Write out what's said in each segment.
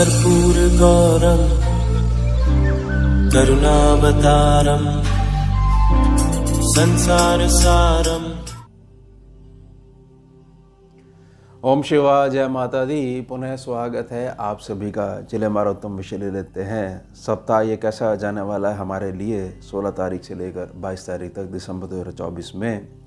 कर्पूरगौरं करुणावतारं संसारसारम्। ओम शिवाय, जय माता दी। पुनः स्वागत है आप सभी का। चले हमारा उत्तम विषय ले लेते हैं। सप्ताह ये कैसा जाने वाला है हमारे लिए 16 तारीख से लेकर 22 तारीख तक दिसंबर 2024 में।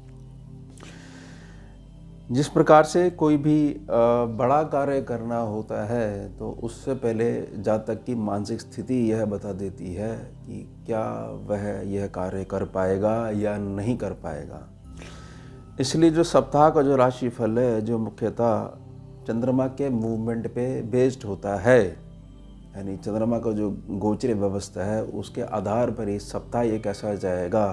जिस प्रकार से कोई भी बड़ा कार्य करना होता है तो उससे पहले जहाँ तक की मानसिक स्थिति यह बता देती है कि क्या वह यह कार्य कर पाएगा या नहीं कर पाएगा। इसलिए जो सप्ताह का जो राशिफल है जो मुख्यतः चंद्रमा के मूवमेंट पे बेस्ड होता है, यानी चंद्रमा का जो गोचर व्यवस्था है उसके आधार पर ही सप्ताह ये कैसा जाएगा,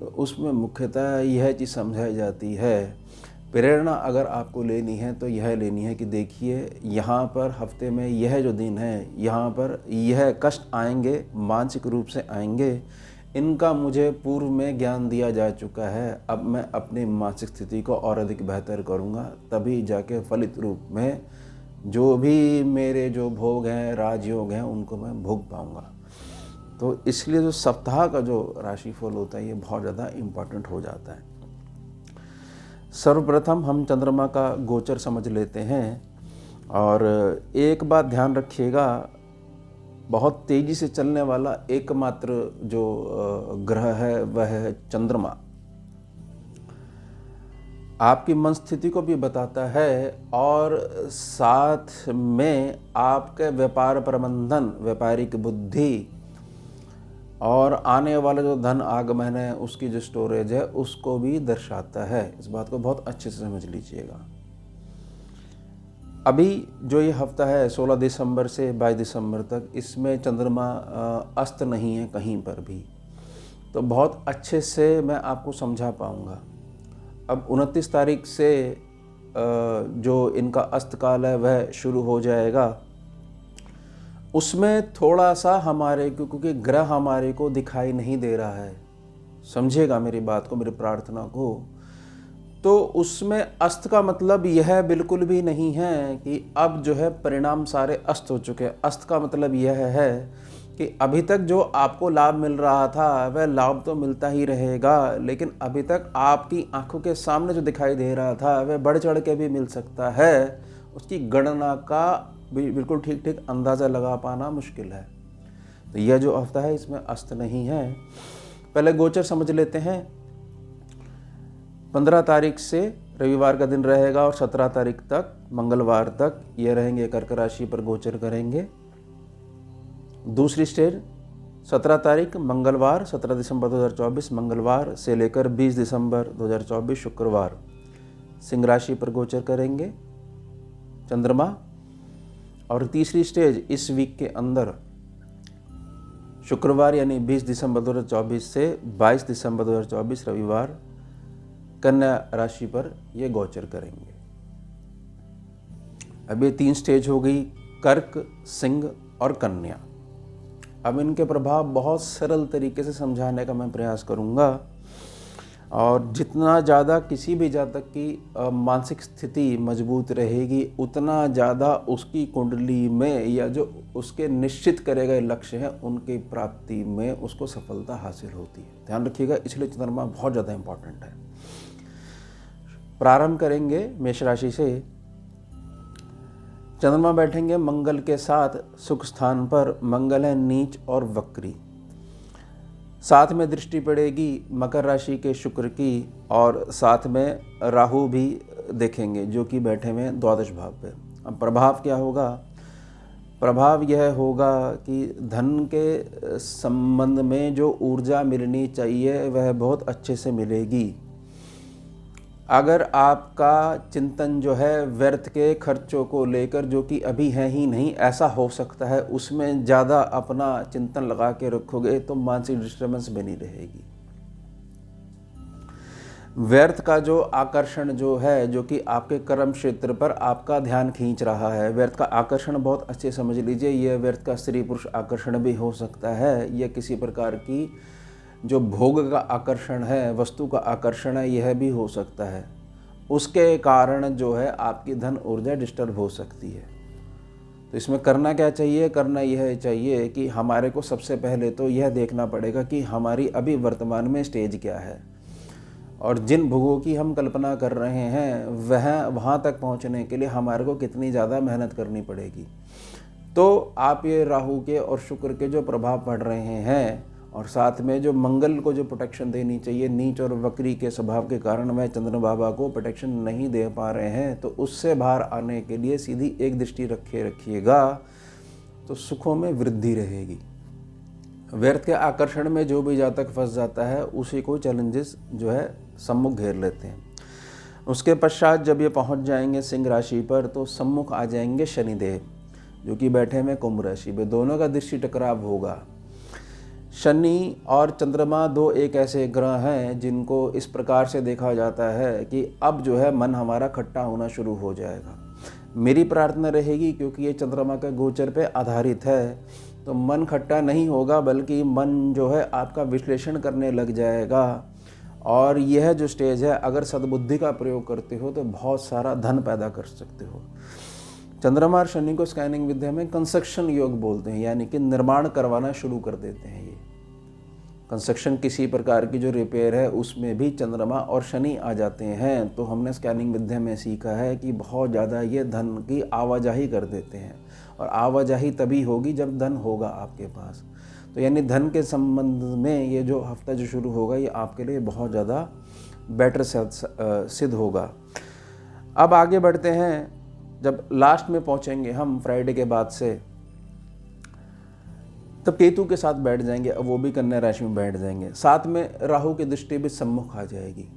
तो उसमें मुख्यतः यह चीज़ समझाई जाती है। प्रेरणा अगर आपको लेनी है तो यह लेनी है कि देखिए यहाँ पर हफ्ते में यह जो दिन है यहाँ पर यह कष्ट आएंगे, मानसिक रूप से आएंगे। इनका मुझे पूर्व में ज्ञान दिया जा चुका है। अब मैं अपनी मानसिक स्थिति को और अधिक बेहतर करूँगा, तभी जाके फलित रूप में जो भी मेरे जो भोग हैं, राजयोग हैं, उनको मैं भोग पाऊँगा। तो इसलिए जो सप्ताह का जो राशिफल होता है ये बहुत ज़्यादा इम्पॉर्टेंट हो जाता है। सर्वप्रथम हम चंद्रमा का गोचर समझ लेते हैं और एक बात ध्यान रखिएगा, बहुत तेज़ी से चलने वाला एकमात्र जो ग्रह है वह है चंद्रमा। आपकी मन स्थिति को भी बताता है और साथ में आपके व्यापार प्रबंधन, व्यापारिक बुद्धि और आने वाला जो धन आगमन है उसकी जो स्टोरेज है उसको भी दर्शाता है। इस बात को बहुत अच्छे से समझ लीजिएगा। अभी जो ये हफ्ता है 16 दिसंबर से 22 दिसंबर तक, इसमें चंद्रमा अस्त नहीं है कहीं पर भी, तो बहुत अच्छे से मैं आपको समझा पाऊँगा। अब 29 तारीख से जो इनका अस्त काल है वह शुरू हो जाएगा। उसमें थोड़ा सा हमारे को, क्योंकि ग्रह हमारे को दिखाई नहीं दे रहा है, समझिएगा मेरी बात को, मेरी प्रार्थना को, तो उसमें अस्त का मतलब यह बिल्कुल भी नहीं है कि अब जो है परिणाम सारे अस्त हो चुके हैं। अस्त का मतलब यह है कि अभी तक जो आपको लाभ मिल रहा था वह लाभ तो मिलता ही रहेगा, लेकिन अभी तक आपकी आंखों के सामने जो दिखाई दे रहा था वह बढ़ चढ़ के भी मिल सकता है। उसकी गणना का बिल्कुल ठीक ठीक अंदाज़ा लगा पाना मुश्किल है। तो यह जो हफ्ता है इसमें अस्त नहीं है। पहले गोचर समझ लेते हैं। 15 तारीख से रविवार का दिन रहेगा और 17 तारीख तक मंगलवार तक ये रहेंगे, कर्क राशि पर गोचर करेंगे। दूसरी स्टेज 17 तारीख मंगलवार, 17 दिसंबर 2024 मंगलवार से लेकर 20 दिसंबर 2024 शुक्रवार सिंह राशि पर गोचर करेंगे चंद्रमा। और तीसरी स्टेज इस वीक के अंदर शुक्रवार यानी 20 दिसंबर 2024 से 22 दिसंबर 2024 रविवार कन्या राशि पर ये गोचर करेंगे। अब ये 3 स्टेज हो गई, कर्क, सिंह और कन्या। अब इनके प्रभाव बहुत सरल तरीके से समझाने का मैं प्रयास करूंगा, और जितना ज़्यादा किसी भी जातक की मानसिक स्थिति मजबूत रहेगी उतना ज़्यादा उसकी कुंडली में या जो उसके निश्चित करे गए लक्ष्य हैं उनकी प्राप्ति में उसको सफलता हासिल होती है। ध्यान रखिएगा, इसलिए चंद्रमा बहुत ज़्यादा इम्पॉर्टेंट है। प्रारंभ करेंगे मेष राशि से। चंद्रमा बैठेंगे मंगल के साथ सुख स्थान पर। मंगल है नीच और वक्री। साथ में दृष्टि पड़ेगी मकर राशि के शुक्र की, और साथ में राहु भी देखेंगे जो कि बैठे हुए हैं द्वादश भाव पे। अब प्रभाव क्या होगा? प्रभाव यह होगा कि धन के संबंध में जो ऊर्जा मिलनी चाहिए वह बहुत अच्छे से मिलेगी। अगर आपका चिंतन जो है व्यर्थ के खर्चों को लेकर, जो कि अभी है ही नहीं, ऐसा हो सकता है उसमें ज़्यादा अपना चिंतन लगा के रखोगे तो मानसिक डिस्टर्बेंस बनी रहेगी। व्यर्थ का जो आकर्षण जो है, जो कि आपके कर्म क्षेत्र पर आपका ध्यान खींच रहा है, व्यर्थ का आकर्षण बहुत अच्छे समझ लीजिए। यह व्यर्थ का स्त्री पुरुष आकर्षण भी हो सकता है, यह किसी प्रकार की जो भोग का आकर्षण है, वस्तु का आकर्षण है, यह भी हो सकता है। उसके कारण जो है आपकी धन ऊर्जा डिस्टर्ब हो सकती है। तो इसमें करना क्या चाहिए? करना यह चाहिए कि हमारे को सबसे पहले तो यह देखना पड़ेगा कि हमारी अभी वर्तमान में स्टेज क्या है, और जिन भोगों की हम कल्पना कर रहे हैं वहाँ तक पहुँचने के लिए हमारे को कितनी ज़्यादा मेहनत करनी पड़ेगी। तो आप ये राहु के और शुक्र के जो प्रभाव पड़ रहे हैं, और साथ में जो मंगल को जो प्रोटेक्शन देनी चाहिए, नीच और वक्री के स्वभाव के कारण वह चंद्र बाबा को प्रोटेक्शन नहीं दे पा रहे हैं, तो उससे बाहर आने के लिए सीधी एक दृष्टि रखिएगा तो सुखों में वृद्धि रहेगी। व्यर्थ के आकर्षण में जो भी जातक फंस जाता है उसी को चैलेंजेस जो है सम्मुख घेर लेते हैं। उसके पश्चात जब ये पहुंच जाएंगे सिंह राशि पर तो सम्मुख आ जाएंगे शनिदेव, जो कि बैठे में कुंभ राशि में। दोनों का दृष्टि टकराव होगा। शनि और चंद्रमा दो एक ऐसे ग्रह हैं जिनको इस प्रकार से देखा जाता है कि अब जो है मन हमारा खट्टा होना शुरू हो जाएगा। मेरी प्रार्थना रहेगी, क्योंकि ये चंद्रमा का गोचर पे आधारित है, तो मन खट्टा नहीं होगा, बल्कि मन जो है आपका विश्लेषण करने लग जाएगा। और यह जो स्टेज है, अगर सद्बुद्धि का प्रयोग करते हो तो बहुत सारा धन पैदा कर सकते हो। चंद्रमा और शनि को स्कैनिंग विद्या में कंस्ट्रक्शन योग बोलते हैं, यानी कि निर्माण करवाना शुरू कर देते हैं। ये कंस्ट्रक्शन किसी प्रकार की जो रिपेयर है उसमें भी चंद्रमा और शनि आ जाते हैं। तो हमने स्कैनिंग विद्या में सीखा है कि बहुत ज़्यादा ये धन की आवाजाही कर देते हैं, और आवाजाही तभी होगी जब धन होगा आपके पास। तो यानी धन के संबंध में ये जो हफ्ता जो शुरू होगा ये आपके लिए बहुत ज़्यादा बेटर सिद्ध होगा। अब आगे बढ़ते हैं। जब लास्ट में पहुंचेंगे हम फ्राइडे के बाद से, तब केतु के साथ बैठ जाएंगे, अब वो भी कन्या राशि में बैठ जाएंगे। साथ में राहु की दृष्टि भी सम्मुख आ जाएगी।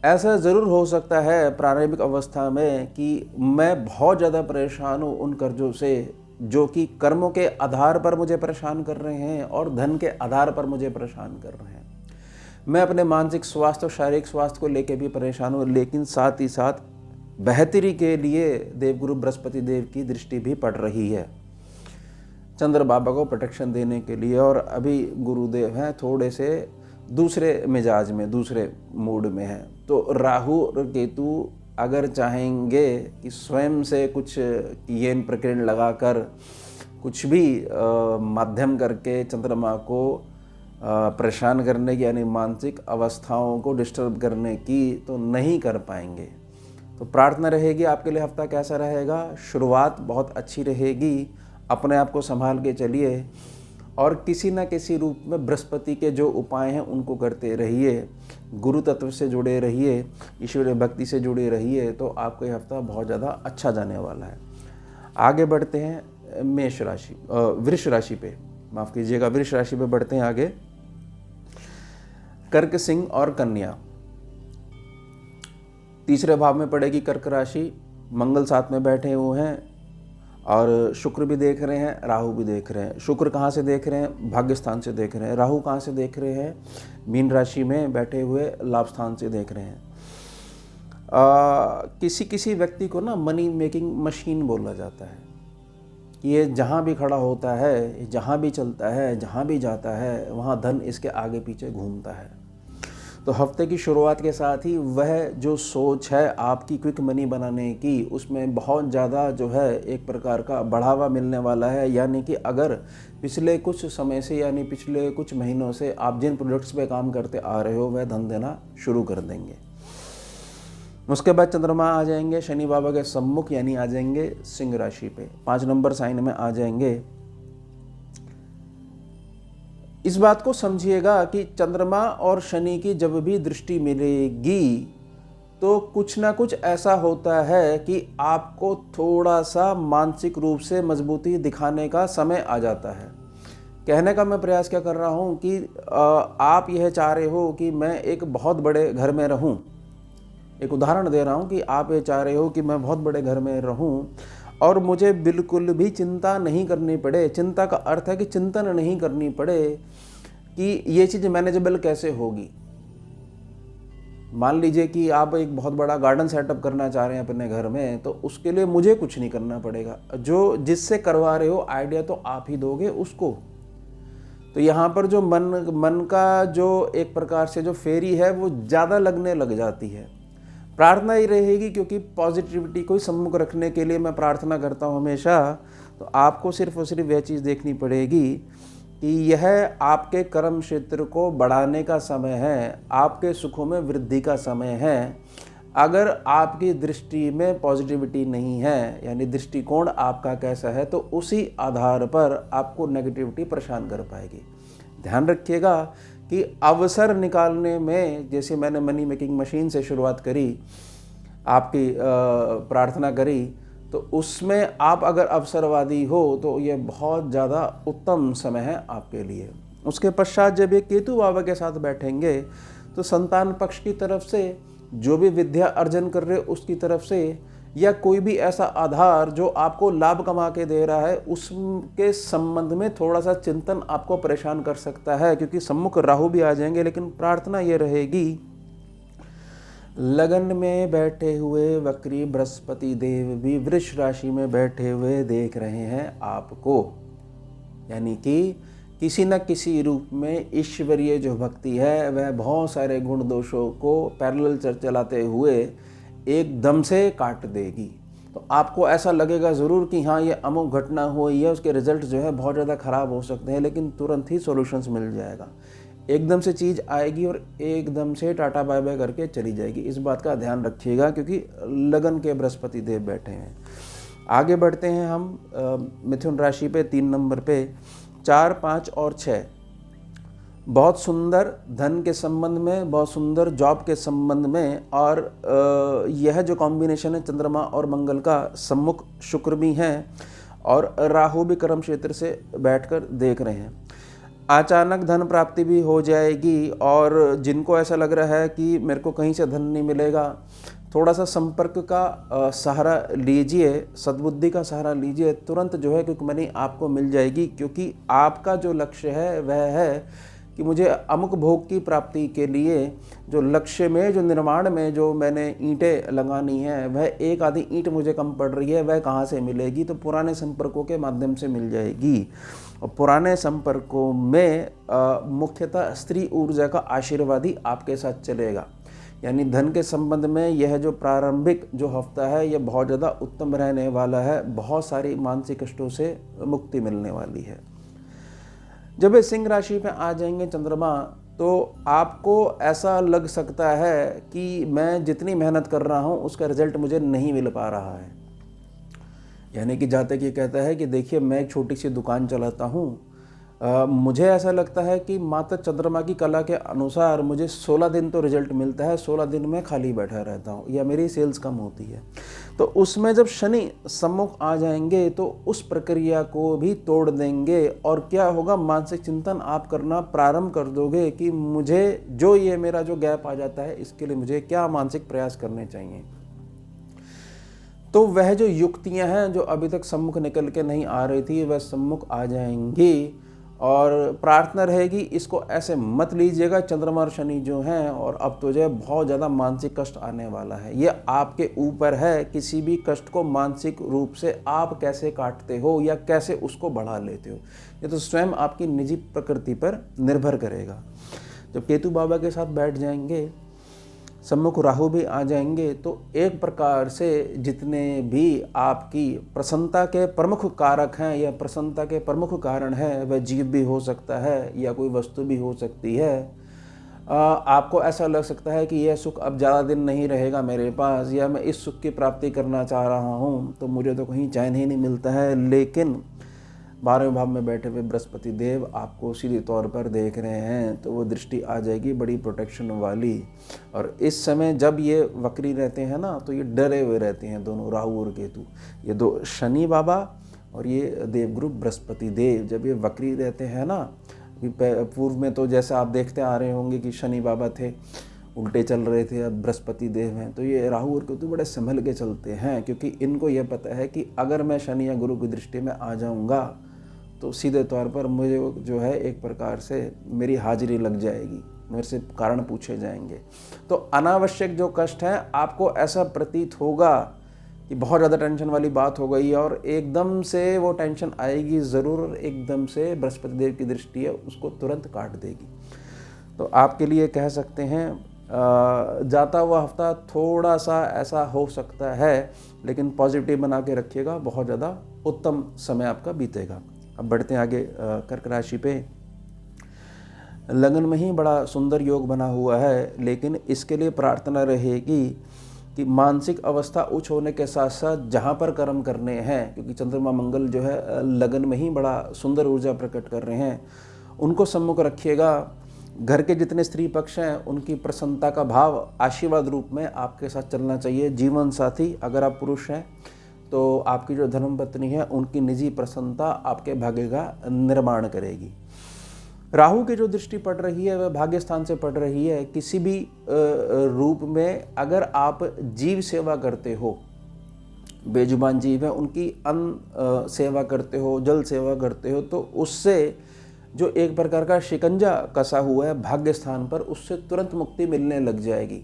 ऐसा ज़रूर हो सकता है प्रारंभिक अवस्था में कि मैं बहुत ज़्यादा परेशान हूँ उन कर्जों से जो कि कर्मों के आधार पर मुझे परेशान कर रहे हैं और धन के आधार पर मुझे परेशान कर रहे हैं। मैं अपने मानसिक स्वास्थ्य और शारीरिक स्वास्थ्य को लेकर भी परेशान हूँ, लेकिन साथ ही साथ बेहतरी के लिए देवगुरु बृहस्पति देव की दृष्टि भी पड़ रही है चंद्र बाबा को प्रोटेक्शन देने के लिए। और अभी गुरुदेव हैं थोड़े से दूसरे मिजाज में, दूसरे मूड में हैं। तो राहु और केतु अगर चाहेंगे कि स्वयं से कुछ येन प्रकीर्ण लगाकर कुछ भी माध्यम करके चंद्रमा को परेशान करने की, यानी मानसिक अवस्थाओं को डिस्टर्ब करने की, तो नहीं कर पाएंगे। तो प्रार्थना रहेगी आपके लिए हफ्ता कैसा रहेगा। शुरुआत बहुत अच्छी रहेगी, अपने आप को संभाल के चलिए और किसी न किसी रूप में बृहस्पति के जो उपाय हैं उनको करते रहिए, गुरु तत्व से जुड़े रहिए, ईश्वरीय भक्ति से जुड़े रहिए, तो आपका ये हफ्ता बहुत ज़्यादा अच्छा जाने वाला है। आगे बढ़ते हैं मेष राशि, वृष राशि पे, माफ़ कीजिएगा, वृष राशि पे बढ़ते हैं आगे। कर्क, सिंह और कन्या तीसरे भाव में पड़ेगी कर्क राशि। मंगल साथ में बैठे हुए हैं और शुक्र भी देख रहे हैं, राहु भी देख रहे हैं। शुक्र कहाँ से देख रहे हैं? भाग्य स्थान से देख रहे हैं। राहु कहाँ से देख रहे हैं? मीन राशि में बैठे हुए लाभ स्थान से देख रहे हैं। किसी किसी व्यक्ति को ना मनी मेकिंग मशीन बोला जाता है। ये जहाँ भी खड़ा होता है, जहाँ भी चलता है, जहाँ भी जाता है, वहाँ धन इसके आगे पीछे घूमता है। तो हफ्ते की शुरुआत के साथ ही वह जो सोच है आपकी क्विक मनी बनाने की, उसमें बहुत ज़्यादा जो है एक प्रकार का बढ़ावा मिलने वाला है। यानी कि अगर पिछले कुछ समय से, यानी पिछले कुछ महीनों से आप जिन प्रोडक्ट्स पे काम करते आ रहे हो वह धन देना शुरू कर देंगे। उसके बाद चंद्रमा आ जाएंगे शनि बाबा के सम्मुख, यानी आ जाएंगे सिंह राशि पे, 5 नंबर साइन में आ जाएंगे। इस बात को समझिएगा कि चंद्रमा और शनि की जब भी दृष्टि मिलेगी तो कुछ ना कुछ ऐसा होता है कि आपको थोड़ा सा मानसिक रूप से मजबूती दिखाने का समय आ जाता है। कहने का मैं प्रयास क्या कर रहा हूँ कि आप यह चाह रहे हो कि मैं एक बहुत बड़े घर में रहूँ। एक उदाहरण दे रहा हूँ कि आप ये चाह रहे हो कि मैं बहुत बड़े घर में रहूँ और मुझे बिल्कुल भी चिंता नहीं करनी पड़े। चिंता का अर्थ है कि चिंतन नहीं करनी पड़े कि ये चीज़ मैनेजेबल कैसे होगी। मान लीजिए कि आप एक बहुत बड़ा गार्डन सेटअप करना चाह रहे हैं अपने घर में, तो उसके लिए मुझे कुछ नहीं करना पड़ेगा। जो जिससे करवा रहे हो आइडिया तो आप ही दोगे उसको। तो यहाँ पर जो मन का जो एक प्रकार से जो फेरी है वो ज़्यादा लगने लग जाती है। प्रार्थना ही रहेगी, क्योंकि पॉजिटिविटी को ही सम्मुख रखने के लिए मैं प्रार्थना करता हूँ हमेशा। तो आपको सिर्फ और सिर्फ वह चीज़ देखनी पड़ेगी कि यह आपके कर्म क्षेत्र को बढ़ाने का समय है, आपके सुखों में वृद्धि का समय है। अगर आपकी दृष्टि में पॉजिटिविटी नहीं है, यानी दृष्टिकोण आपका कैसा है, तो उसी आधार पर आपको नेगेटिविटी परेशान कर पाएगी। ध्यान रखिएगा कि अवसर निकालने में, जैसे मैंने मनी मेकिंग मशीन से शुरुआत करी, आपकी प्रार्थना करी, तो उसमें आप अगर अवसरवादी हो तो ये बहुत ज़्यादा उत्तम समय है आपके लिए। उसके पश्चात जब ये केतु बाबा के साथ बैठेंगे तो संतान पक्ष की तरफ से, जो भी विद्या अर्जन कर रहे हो उसकी तरफ से, या कोई भी ऐसा आधार जो आपको लाभ कमा के दे रहा है, उसके संबंध में थोड़ा सा चिंतन आपको परेशान कर सकता है, क्योंकि सम्मुख राहु भी आ जाएंगे। लेकिन प्रार्थना ये रहेगी, लगन में बैठे हुए वक्री बृहस्पति देव भी वृष राशि में बैठे हुए देख रहे हैं आपको, यानी कि किसी न किसी रूप में ईश्वरीय जो भक्ति है वह बहुत सारे गुण दोषों को पैरेलल चलाते हुए एकदम से काट देगी। तो आपको ऐसा लगेगा ज़रूर कि हाँ ये अमुक घटना हुई है, उसके रिजल्ट जो है बहुत ज़्यादा ख़राब हो सकते हैं, लेकिन तुरंत ही सॉल्यूशंस मिल जाएगा। एकदम से चीज़ आएगी और एकदम से टाटा बाय बाय करके चली जाएगी। इस बात का ध्यान रखिएगा, क्योंकि लगन के बृहस्पति देव बैठे हैं। आगे बढ़ते हैं हम मिथुन राशि पे 3 नंबर पे 4, 5 और 6। बहुत सुंदर धन के संबंध में, बहुत सुंदर जॉब के संबंध में, और यह जो कॉम्बिनेशन है चंद्रमा और मंगल का, सम्मुख शुक्र भी हैं और राहु भी कर्म क्षेत्र से बैठकर देख रहे हैं। अचानक धन प्राप्ति भी हो जाएगी, और जिनको ऐसा लग रहा है कि मेरे को कहीं से धन नहीं मिलेगा, थोड़ा सा संपर्क का सहारा लीजिए, सद्बुद्धि का सहारा लीजिए, तुरंत जो है क्योंकि मनी आपको मिल जाएगी। क्योंकि आपका जो लक्ष्य है वह है कि मुझे अमुक भोग की प्राप्ति के लिए जो लक्ष्य में, जो निर्माण में जो मैंने ईंटें लगानी है, वह एक आधी ईंट मुझे कम पड़ रही है, वह कहाँ से मिलेगी? तो पुराने संपर्कों के माध्यम से मिल जाएगी। और पुराने संपर्कों में मुख्यतः स्त्री ऊर्जा का आशीर्वाद ही आपके साथ चलेगा। यानी धन के संबंध में यह जो प्रारंभिक जो हफ्ता है यह बहुत ज़्यादा उत्तम रहने वाला है। बहुत सारी मानसिक कष्टों से मुक्ति मिलने वाली है। जब ये सिंह राशि पे आ जाएंगे चंद्रमा, तो आपको ऐसा लग सकता है कि मैं जितनी मेहनत कर रहा हूँ उसका रिजल्ट मुझे नहीं मिल पा रहा है। यानी कि जहाँ तक ये कहता है कि देखिए मैं एक छोटी सी दुकान चलाता हूँ, मुझे ऐसा लगता है कि माता चंद्रमा की कला के अनुसार मुझे 16 दिन तो रिजल्ट मिलता है, 16 दिन में खाली बैठा रहता हूँ या मेरी सेल्स कम होती है। तो उसमें जब शनि सम्मुख आ जाएंगे तो उस प्रक्रिया को भी तोड़ देंगे, और क्या होगा, मानसिक चिंतन आप करना प्रारंभ कर दोगे कि मुझे जो ये मेरा जो गैप आ जाता है इसके लिए मुझे क्या मानसिक प्रयास करने चाहिए। तो वह जो युक्तियां हैं जो अभी तक सम्मुख निकल के नहीं आ रही थी वह सम्मुख आ जाएंगी। और प्रार्थना रहेगी, इसको ऐसे मत लीजिएगा चंद्रमा और शनि जो हैं, और अब तो जो है बहुत ज़्यादा मानसिक कष्ट आने वाला है। ये आपके ऊपर है, किसी भी कष्ट को मानसिक रूप से आप कैसे काटते हो या कैसे उसको बढ़ा लेते हो, ये तो स्वयं आपकी निजी प्रकृति पर निर्भर करेगा। जब केतु बाबा के साथ बैठ जाएंगे, सम्मुख राहु भी आ जाएंगे, तो एक प्रकार से जितने भी आपकी प्रसन्नता के प्रमुख कारक हैं या प्रसन्नता के प्रमुख कारण हैं, वह जीव भी हो सकता है या कोई वस्तु भी हो सकती है। आपको ऐसा लग सकता है कि यह सुख अब ज़्यादा दिन नहीं रहेगा मेरे पास, या मैं इस सुख की प्राप्ति करना चाह रहा हूँ तो मुझे तो कहीं चैन ही नहीं मिलता है। लेकिन 12वें भाव में बैठे हुए बृहस्पति देव आपको सीधे तौर पर देख रहे हैं, तो वो दृष्टि आ जाएगी बड़ी प्रोटेक्शन वाली। और इस समय जब ये वक्री रहते हैं ना, तो ये डरे हुए रहते हैं दोनों, राहु और केतु, ये दो शनि बाबा और ये देवगुरु बृहस्पति देव। जब ये वक्री रहते हैं ना, पूर्व में तो जैसा आप देखते आ रहे होंगे कि शनि बाबा थे उल्टे चल रहे थे, अब बृहस्पति देव हैं, तो ये राहु और केतु बड़े संभल के चलते हैं, क्योंकि इनको यह पता है कि अगर मैं शनि या गुरु की दृष्टि में आ जाऊंगा तो सीधे तौर पर मुझे जो है एक प्रकार से मेरी हाजिरी लग जाएगी, मेरे से कारण पूछे जाएंगे। तो अनावश्यक जो कष्ट है, आपको ऐसा प्रतीत होगा कि बहुत ज़्यादा टेंशन वाली बात हो गई, और एकदम से वो टेंशन आएगी ज़रूर, एकदम से बृहस्पति देव की दृष्टि है उसको तुरंत काट देगी। तो आपके लिए कह सकते हैं जाता हुआ हफ्ता थोड़ा सा ऐसा हो सकता है, लेकिन पॉजिटिव बना के रखिएगा, बहुत ज़्यादा उत्तम समय आपका बीतेगा। अब बढ़ते हैं आगे कर्क राशि पे। लगन में ही बड़ा सुंदर योग बना हुआ है, लेकिन इसके लिए प्रार्थना रहेगी कि मानसिक अवस्था उच्च होने के साथ साथ जहाँ पर कर्म करने हैं, क्योंकि चंद्रमा मंगल जो है लगन में ही बड़ा सुंदर ऊर्जा प्रकट कर रहे हैं, उनको सम्मुख रखिएगा। घर के जितने स्त्री पक्ष हैं उनकी प्रसन्नता का भाव आशीर्वाद रूप में आपके साथ चलना चाहिए। जीवन साथी अगर आप पुरुष हैं तो आपकी जो धर्मपत्नी है उनकी निजी प्रसन्नता आपके भाग्य का निर्माण करेगी। राहु की जो दृष्टि पड़ रही है वह भाग्य स्थान से पड़ रही है। किसी भी रूप में अगर आप जीव सेवा करते हो, बेजुबान जीव है उनकी अन्न सेवा करते हो, जल सेवा करते हो, तो उससे जो एक प्रकार का शिकंजा कसा हुआ है भाग्य स्थान पर, उससे तुरंत मुक्ति मिलने लग जाएगी।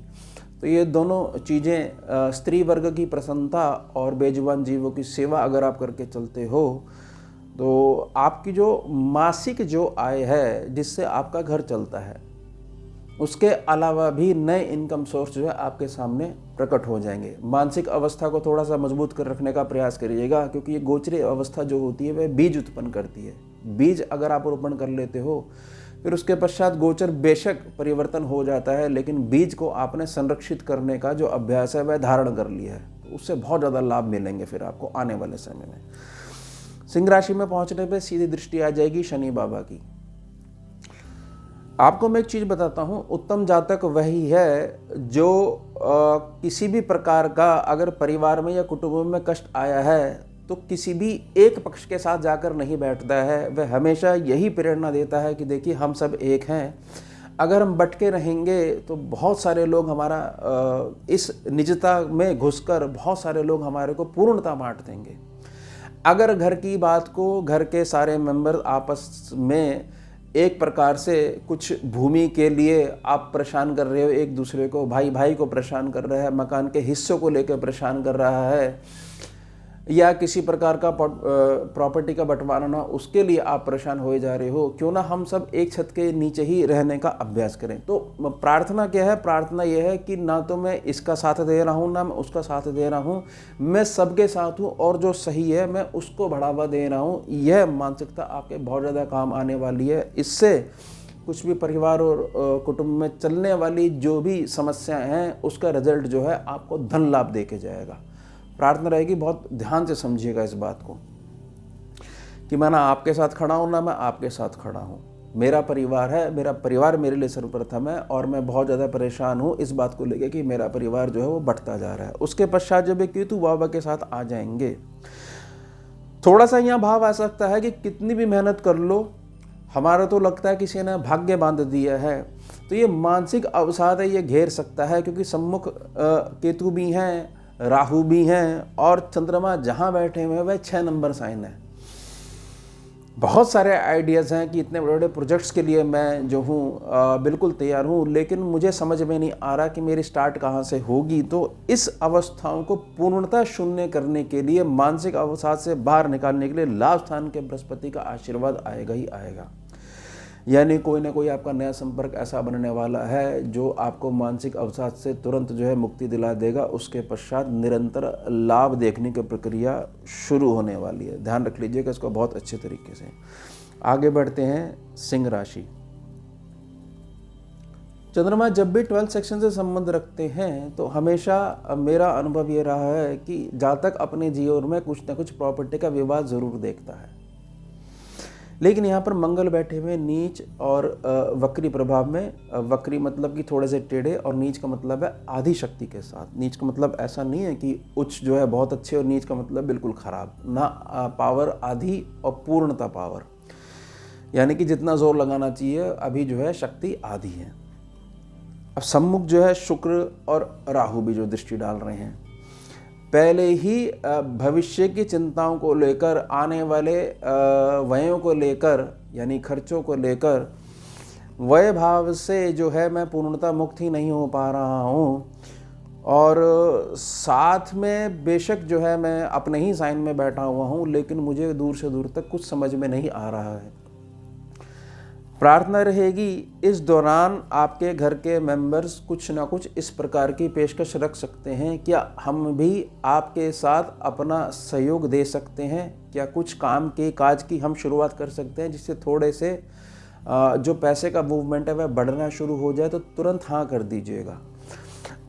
तो ये दोनों चीज़ें, स्त्री वर्ग की प्रसन्नता और बेजुबान जीवों की सेवा अगर आप करके चलते हो तो आपकी जो मासिक जो आय है जिससे आपका घर चलता है, उसके अलावा भी नए इनकम सोर्स जो है आपके सामने प्रकट हो जाएंगे। मानसिक अवस्था को थोड़ा सा मजबूत कर रखने का प्रयास करिएगा, क्योंकि ये गोचरी अवस्था जो होती है वह बीज उत्पन्न करती है। बीज अगर आप रोपण कर लेते हो फिर उसके पश्चात गोचर बेशक परिवर्तन हो जाता है, लेकिन बीज को आपने संरक्षित करने का जो अभ्यास है वह धारण कर लिया है, तो उससे बहुत ज़्यादा लाभ मिलेंगे फिर आपको आने वाले समय में। सिंह राशि में पहुंचने पे सीधी दृष्टि आ जाएगी शनि बाबा की। आपको मैं एक चीज़ बताता हूं, उत्तम जातक वही है जो किसी भी प्रकार का अगर परिवार में या कुटुंब में कष्ट आया है तो किसी भी एक पक्ष के साथ जाकर नहीं बैठता है। वह हमेशा यही प्रेरणा देता है कि देखिए हम सब एक हैं, अगर हम बटके रहेंगे तो बहुत सारे लोग हमारा इस निजता में घुसकर बहुत सारे लोग हमारे को पूर्णता बांट देंगे। अगर घर की बात को घर के सारे मेंबर आपस में एक प्रकार से कुछ भूमि के लिए आप परेशान कर रहे हो, एक दूसरे को, भाई भाई को परेशान कर रहा है, मकान के हिस्सों को लेकर परेशान कर रहा है, या किसी प्रकार का प्रॉपर्टी का बंटवारा ना, उसके लिए आप परेशान हो जा रहे हो, क्यों ना हम सब एक छत के नीचे ही रहने का अभ्यास करें। तो प्रार्थना क्या है? प्रार्थना यह है कि ना तो मैं इसका साथ दे रहा हूँ ना मैं उसका साथ दे रहा हूँ, मैं सबके साथ हूँ और जो सही है मैं उसको बढ़ावा दे रहा हूँ। यह मानसिकता आपके बहुत ज़्यादा काम आने वाली है। इससे कुछ भी परिवार और कुटुंब में चलने वाली जो भी समस्याएं हैं उसका रिजल्ट जो है आपको धन लाभ दे के जाएगा। प्रार्थना रहेगी, बहुत ध्यान से समझिएगा इस बात को कि मैं ना आपके साथ खड़ा हूँ ना मैं आपके साथ खड़ा हूँ। मेरा परिवार है, मेरा परिवार मेरे लिए सर्वप्रथम है और मैं बहुत ज़्यादा परेशान हूँ इस बात को लेकर कि मेरा परिवार जो है वो बढ़ता जा रहा है। उसके पश्चात जब केतु बाबा के साथ आ जाएंगे, थोड़ा सा यहाँ भाव आ सकता है कि कितनी भी मेहनत कर लो, हमारा तो लगता है किसी ने भाग्य बांध दिया है। तो ये मानसिक अवसाद है, ये घेर सकता है, क्योंकि सम्मुख केतु भी हैं, राहु भी हैं और चंद्रमा जहां बैठे हुए हैं वह 6 नंबर साइन है। बहुत सारे आइडियाज़ हैं कि इतने बड़े बड़े प्रोजेक्ट्स के लिए मैं जो हूँ बिल्कुल तैयार हूँ, लेकिन मुझे समझ में नहीं आ रहा कि मेरी स्टार्ट कहाँ से होगी। तो इस अवस्थाओं को पूर्णतः शून्य करने के लिए, मानसिक अवसाद से बाहर निकालने के लिए लाभ स्थान के बृहस्पति का आशीर्वाद आएगा ही आएगा। यानी कोई ना कोई आपका नया संपर्क ऐसा बनने वाला है जो आपको मानसिक अवसाद से तुरंत जो है मुक्ति दिला देगा। उसके पश्चात निरंतर लाभ देखने की प्रक्रिया शुरू होने वाली है। ध्यान रख लीजिएगा इसको बहुत अच्छे तरीके से। आगे बढ़ते हैं सिंह राशि। चंद्रमा जब भी 12th सेक्शन से संबंध रखते हैं तो हमेशा मेरा अनुभव ये रहा है कि जातक अपने जीवन में कुछ ना कुछ प्रॉपर्टी का विवाद जरूर देखता है। लेकिन यहाँ पर मंगल बैठे हुए नीच और वक्री प्रभाव में, वक्री मतलब कि थोड़े से टेढ़े और नीच का मतलब है आधी शक्ति के साथ। नीच का मतलब ऐसा नहीं है कि उच्च जो है बहुत अच्छे और नीच का मतलब बिल्कुल खराब ना, पावर आधी और पूर्णता पावर, यानी कि जितना जोर लगाना चाहिए अभी जो है शक्ति आधी है। अब सम्मुख जो है शुक्र और राहु भी जो दृष्टि डाल रहे हैं, पहले ही भविष्य की चिंताओं को लेकर, आने वाले व्ययों को लेकर यानी खर्चों को लेकर, व्यय भाव से जो है मैं पूर्णतः मुक्त ही नहीं हो पा रहा हूँ। और साथ में बेशक जो है मैं अपने ही साइन में बैठा हुआ हूँ, लेकिन मुझे दूर से दूर तक कुछ समझ में नहीं आ रहा है। प्रार्थना रहेगी इस दौरान आपके घर के मेंबर्स कुछ ना कुछ इस प्रकार की पेशकश रख सकते हैं, क्या हम भी आपके साथ अपना सहयोग दे सकते हैं, क्या कुछ काम के काज की हम शुरुआत कर सकते हैं जिससे थोड़े से जो पैसे का मूवमेंट है वह बढ़ना शुरू हो जाए, तो तुरंत हाँ कर दीजिएगा।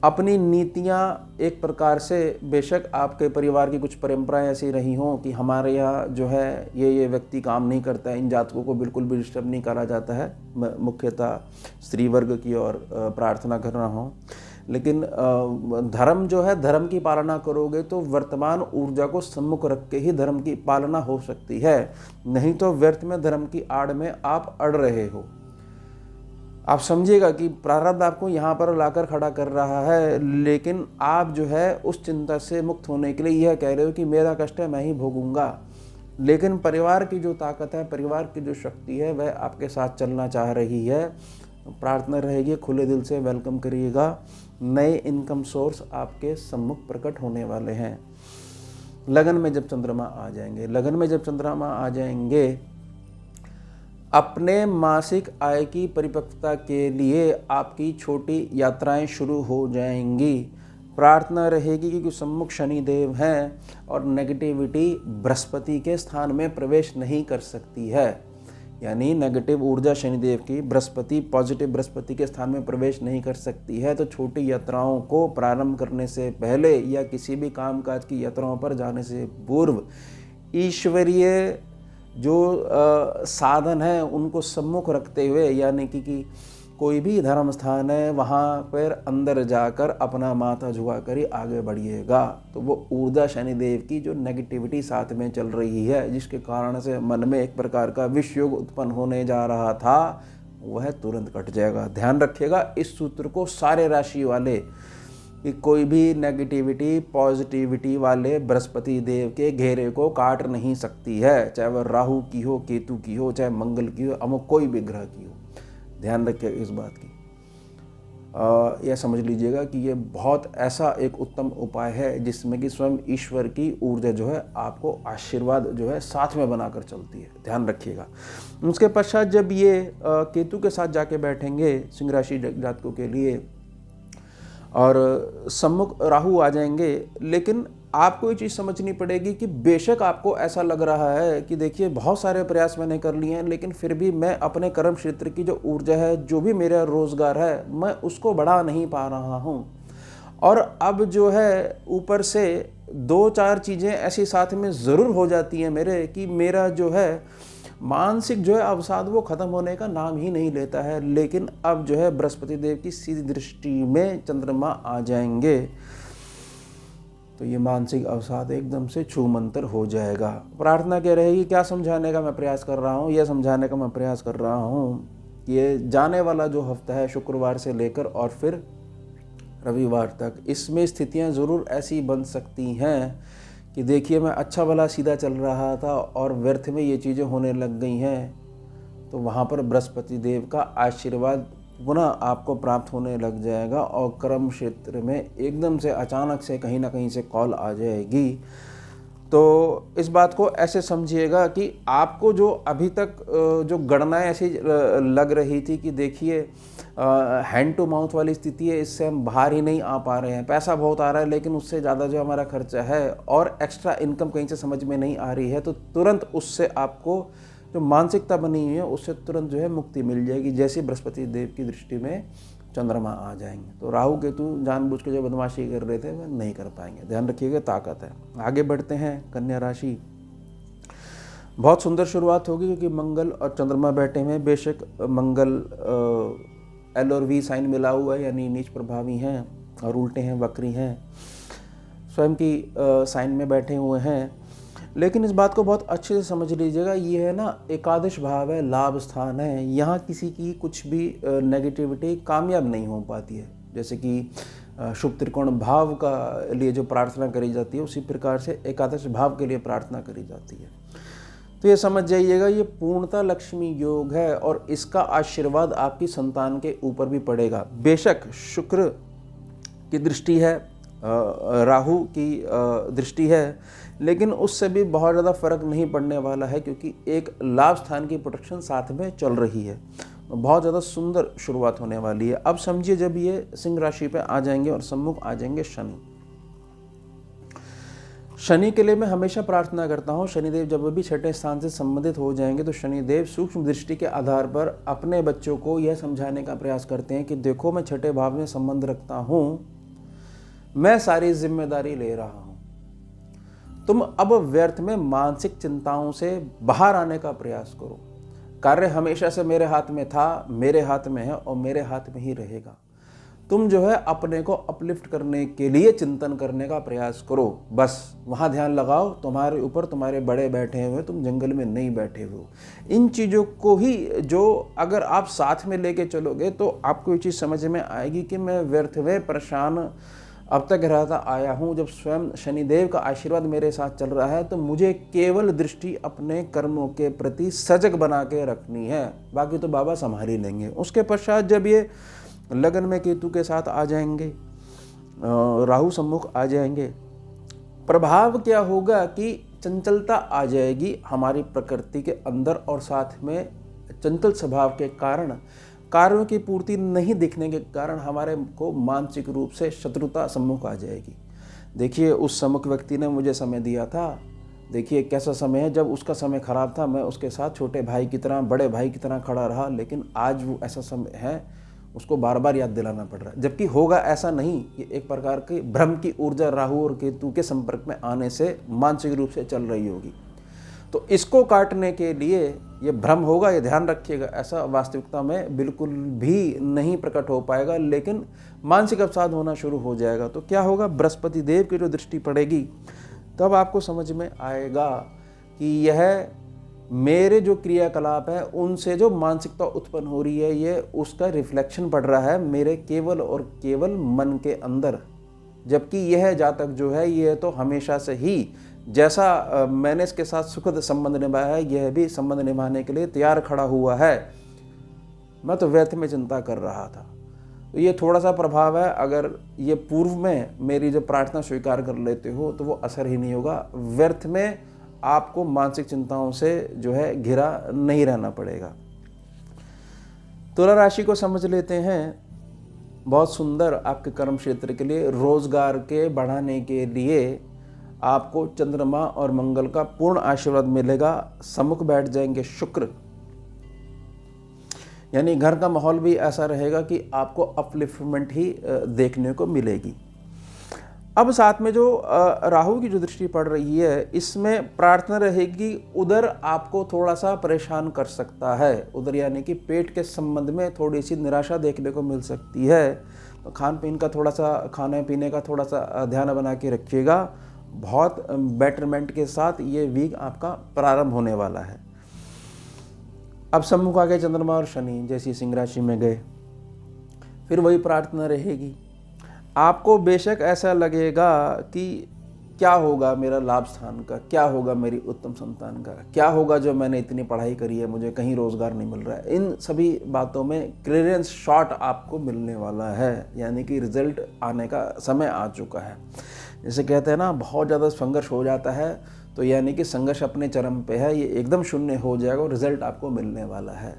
अपनी नीतियाँ एक प्रकार से, बेशक आपके परिवार की कुछ परंपराएं ऐसी रही हों कि हमारे यहाँ जो है ये व्यक्ति काम नहीं करता है, इन जातकों को बिल्कुल भी डिस्टर्ब नहीं करा जाता है, मुख्यतः स्त्री वर्ग की ओर प्रार्थना करना हो, लेकिन धर्म जो है, धर्म की पालना करोगे तो वर्तमान ऊर्जा को सम्मुख रख के ही धर्म की पालना हो सकती है, नहीं तो व्यर्थ में धर्म की आड़ में आप अड़ रहे हो। आप समझिएगा कि प्रारब्ध आपको यहाँ पर लाकर खड़ा कर रहा है, लेकिन आप जो है उस चिंता से मुक्त होने के लिए यह कह रहे हो कि मेरा कष्ट है मैं ही भोगूंगा, लेकिन परिवार की जो ताकत है, परिवार की जो शक्ति है, वह आपके साथ चलना चाह रही है। प्रार्थना रहेगी खुले दिल से वेलकम करिएगा, नए इनकम सोर्स आपके सम्मुख प्रकट होने वाले हैं। लगन में जब चंद्रमा आ जाएंगे, लगन में जब चंद्रमा आ जाएंगे, अपने मासिक आय की परिपक्वता के लिए आपकी छोटी यात्राएं शुरू हो जाएंगी। प्रार्थना रहेगी कि सम्मुख शनिदेव हैं और नेगेटिविटी बृहस्पति के स्थान में प्रवेश नहीं कर सकती है, यानी नेगेटिव ऊर्जा शनिदेव की बृहस्पति, पॉजिटिव बृहस्पति के स्थान में प्रवेश नहीं कर सकती है। तो छोटी यात्राओं को प्रारंभ करने से पहले या किसी भी कामकाज की यात्राओं पर जाने से पूर्व ईश्वरीय जो साधन है उनको सम्मुख रखते हुए, यानी कि कोई भी धर्म स्थान है वहाँ पर अंदर जाकर अपना माथा झुका कर ही आगे बढ़िएगा। तो वो ऊर्जा शनिदेव की जो नेगेटिविटी साथ में चल रही है, जिसके कारण से मन में एक प्रकार का विष योग उत्पन्न होने जा रहा था, वह तुरंत कट जाएगा। ध्यान रखिएगा इस सूत्र को सारे राशि वाले, कि कोई भी नेगेटिविटी पॉजिटिविटी वाले बृहस्पति देव के घेरे को काट नहीं सकती है, चाहे वह राहु की हो, केतु की हो, चाहे मंगल की हो, अमुक कोई भी ग्रह की हो। ध्यान रखिए इस बात की। यह समझ लीजिएगा कि ये बहुत ऐसा एक उत्तम उपाय है जिसमें कि स्वयं ईश्वर की ऊर्जा जो है आपको आशीर्वाद जो है साथ में बनाकर चलती है। ध्यान रखिएगा। उसके पश्चात जब ये केतु के साथ जाके बैठेंगे सिंह राशि जातकों के लिए और सम्मुख राहु आ जाएंगे, लेकिन आपको ये चीज़ समझनी पड़ेगी कि बेशक आपको ऐसा लग रहा है कि देखिए बहुत सारे प्रयास मैंने कर लिए हैं, लेकिन फिर भी मैं अपने कर्म क्षेत्र की जो ऊर्जा है, जो भी मेरा रोजगार है, मैं उसको बढ़ा नहीं पा रहा हूँ। और अब जो है ऊपर से 2-4 चीज़ें ऐसी साथ में ज़रूर हो जाती हैं मेरे, कि मेरा जो है मानसिक जो है अवसाद वो ख़त्म होने का नाम ही नहीं लेता है। लेकिन अब जो है बृहस्पति देव की सीधी दृष्टि में चंद्रमा आ जाएंगे तो ये मानसिक अवसाद एकदम से छूमंतर हो जाएगा। प्रार्थना क्या रहेगी, क्या समझाने का मैं प्रयास कर रहा हूँ, यह समझाने का मैं प्रयास कर रहा हूँ ये जाने वाला जो हफ्ता है शुक्रवार से लेकर और फिर रविवार तक, इसमें स्थितियाँ ज़रूर ऐसी बन सकती हैं कि देखिए मैं अच्छा भला सीधा चल रहा था और व्यर्थ में ये चीज़ें होने लग गई हैं, तो वहाँ पर बृहस्पति देव का आशीर्वाद पुनः आपको प्राप्त होने लग जाएगा और कर्म क्षेत्र में एकदम से अचानक से कहीं ना कहीं से कॉल आ जाएगी। तो इस बात को ऐसे समझिएगा कि आपको जो अभी तक जो गणनाएं ऐसी लग रही थी कि देखिए हैंड टू माउथ वाली स्थिति है, इससे हम बाहर ही नहीं आ पा रहे हैं, पैसा बहुत आ रहा है लेकिन उससे ज़्यादा जो हमारा खर्चा है और एक्स्ट्रा इनकम कहीं से समझ में नहीं आ रही है, तो तुरंत उससे आपको जो मानसिकता बनी हुई है उससे तुरंत जो है मुक्ति मिल जाएगी, जैसे बृहस्पति देव की दृष्टि में चंद्रमा आ जाएंगे। तो राहु केतु जानबूझ के जो बदमाशी कर रहे थे वह नहीं कर पाएंगे। ध्यान रखिएगा, ताकत है। आगे बढ़ते हैं कन्या राशि। बहुत सुंदर शुरुआत होगी क्योंकि मंगल और चंद्रमा बैठे हुए हैं। बेशक मंगल एल और वी साइन मिला हुआ है, यानी नीच प्रभावी हैं और उल्टे हैं, वक्री हैं, स्वयं की साइन में बैठे हुए हैं। लेकिन इस बात को बहुत अच्छे से समझ लीजिएगा, ये है ना एकादश भाव है, लाभ स्थान है, यहाँ किसी की कुछ भी नेगेटिविटी कामयाब नहीं हो पाती है। जैसे कि शुभ त्रिकोण भाव का लिए जो प्रार्थना करी जाती है उसी प्रकार से एकादश भाव के लिए प्रार्थना करी जाती है। तो ये समझ जाइएगा ये पूर्णता लक्ष्मी योग है और इसका आशीर्वाद आपकी संतान के ऊपर भी पड़ेगा। बेशक शुक्र की दृष्टि है, राहु की दृष्टि है, लेकिन उससे भी बहुत ज़्यादा फर्क नहीं पड़ने वाला है, क्योंकि एक लाभ स्थान की प्रोटेक्शन साथ में चल रही है। बहुत ज़्यादा सुंदर शुरुआत होने वाली है। अब समझिए, जब ये सिंह राशि पे आ जाएंगे और सम्मुख आ जाएंगे शनि। शनि के लिए मैं हमेशा प्रार्थना करता हूँ, शनिदेव जब भी छठे स्थान से संबंधित हो जाएंगे तो शनिदेव सूक्ष्म दृष्टि के आधार पर अपने बच्चों को यह समझाने का प्रयास करते हैं कि देखो, मैं छठे भाव में संबंध रखता हूँ, मैं सारी जिम्मेदारी ले रहा हूँ, तुम अब व्यर्थ में मानसिक चिंताओं से बाहर आने का प्रयास करो। कार्य हमेशा से मेरे हाथ में था, मेरे हाथ में है और मेरे हाथ में ही रहेगा। तुम जो है अपने को अपलिफ्ट करने के लिए चिंतन करने का प्रयास करो, बस वहाँ ध्यान लगाओ। तुम्हारे ऊपर तुम्हारे बड़े बैठे हुए, तुम जंगल में नहीं बैठे हुए हो। इन चीज़ों को ही जो अगर आप साथ में लेके चलोगे तो आपको ये चीज़ समझ में आएगी कि मैं व्यर्थ में परेशान अब तक रहता आया हूँ। जब स्वयं शनिदेव का आशीर्वाद मेरे साथ चल रहा है तो मुझे केवल दृष्टि अपने कर्मों के प्रति सजग बना के रखनी है, बाकी तो बाबा संभाल ही लेंगे। उसके पश्चात जब ये लगन में केतु के साथ आ जाएंगे, राहु सम्मुख आ जाएंगे, प्रभाव क्या होगा कि चंचलता आ जाएगी हमारी प्रकृति के अंदर, और साथ में चंचल स्वभाव के कारण, कार्यों की पूर्ति नहीं दिखने के कारण हमारे को मानसिक रूप से शत्रुता सम्मुख आ जाएगी। देखिए, उस सम्मुख व्यक्ति ने मुझे समय दिया था, देखिए कैसा समय है। जब उसका समय खराब था मैं उसके साथ छोटे भाई की तरह, बड़े भाई की तरह खड़ा रहा, लेकिन आज वो ऐसा समय है उसको बार बार याद दिलाना पड़ रहा है। जबकि होगा ऐसा नहीं, ये एक प्रकार की भ्रम की ऊर्जा राहु और केतु के संपर्क में आने से मानसिक रूप से चल रही होगी। तो इसको काटने के लिए ये भ्रम होगा, ये ध्यान रखिएगा, ऐसा वास्तविकता में बिल्कुल भी नहीं प्रकट हो पाएगा, लेकिन मानसिक अवसाद होना शुरू हो जाएगा। तो क्या होगा, बृहस्पति देव की जो दृष्टि पड़ेगी तब आपको समझ में आएगा कि यह मेरे जो क्रियाकलाप है उनसे जो मानसिकता उत्पन्न हो रही है, ये उसका रिफ्लेक्शन पड़ रहा है मेरे केवल और केवल मन के अंदर। जबकि यह जातक जो है ये तो हमेशा से ही, जैसा मैंने इसके साथ सुखद संबंध निभाया है, यह भी संबंध निभाने के लिए तैयार खड़ा हुआ है। मैं तो व्यर्थ में चिंता कर रहा था। तो ये थोड़ा सा प्रभाव है, अगर ये पूर्व में मेरी जो प्रार्थना स्वीकार कर लेते हो तो वो असर ही नहीं होगा। व्यर्थ में आपको मानसिक चिंताओं से जो है घिरा नहीं रहना पड़ेगा। तुला राशि को समझ लेते हैं। बहुत सुंदर आपके कर्म क्षेत्र के लिए, रोजगार के बढ़ाने के लिए आपको चंद्रमा और मंगल का पूर्ण आशीर्वाद मिलेगा। सम्मुख बैठ जाएंगे शुक्र, यानी घर का माहौल भी ऐसा रहेगा कि आपको अपलिफ्टमेंट ही देखने को मिलेगी। अब साथ में जो राहु की जो दृष्टि पड़ रही है, इसमें प्रार्थना रहेगी, उधर आपको थोड़ा सा परेशान कर सकता है। उधर यानी कि पेट के संबंध में थोड़ी सी निराशा देखने को मिल सकती है। तो खान पीन का थोड़ा सा, खाने पीने का थोड़ा सा ध्यान बना के रखिएगा। बहुत बेटरमेंट के साथ ये वीक आपका प्रारंभ होने वाला है। अब सम्मुख आ गए चंद्रमा और शनि, जैसी सिंह राशि में गए, फिर वही प्रार्थना रहेगी। आपको बेशक ऐसा लगेगा कि क्या होगा मेरा लाभ स्थान का, क्या होगा मेरी उत्तम संतान का, क्या होगा जो मैंने इतनी पढ़ाई करी है, मुझे कहीं रोजगार नहीं मिल रहा है। इन सभी बातों में क्लियरेंस शॉट आपको मिलने वाला है, यानी कि रिजल्ट आने का समय आ चुका है। जैसे कहते हैं ना, बहुत ज़्यादा संघर्ष हो जाता है तो यानी कि संघर्ष अपने चरम पे है, ये एकदम शून्य हो जाएगा और रिजल्ट आपको मिलने वाला है।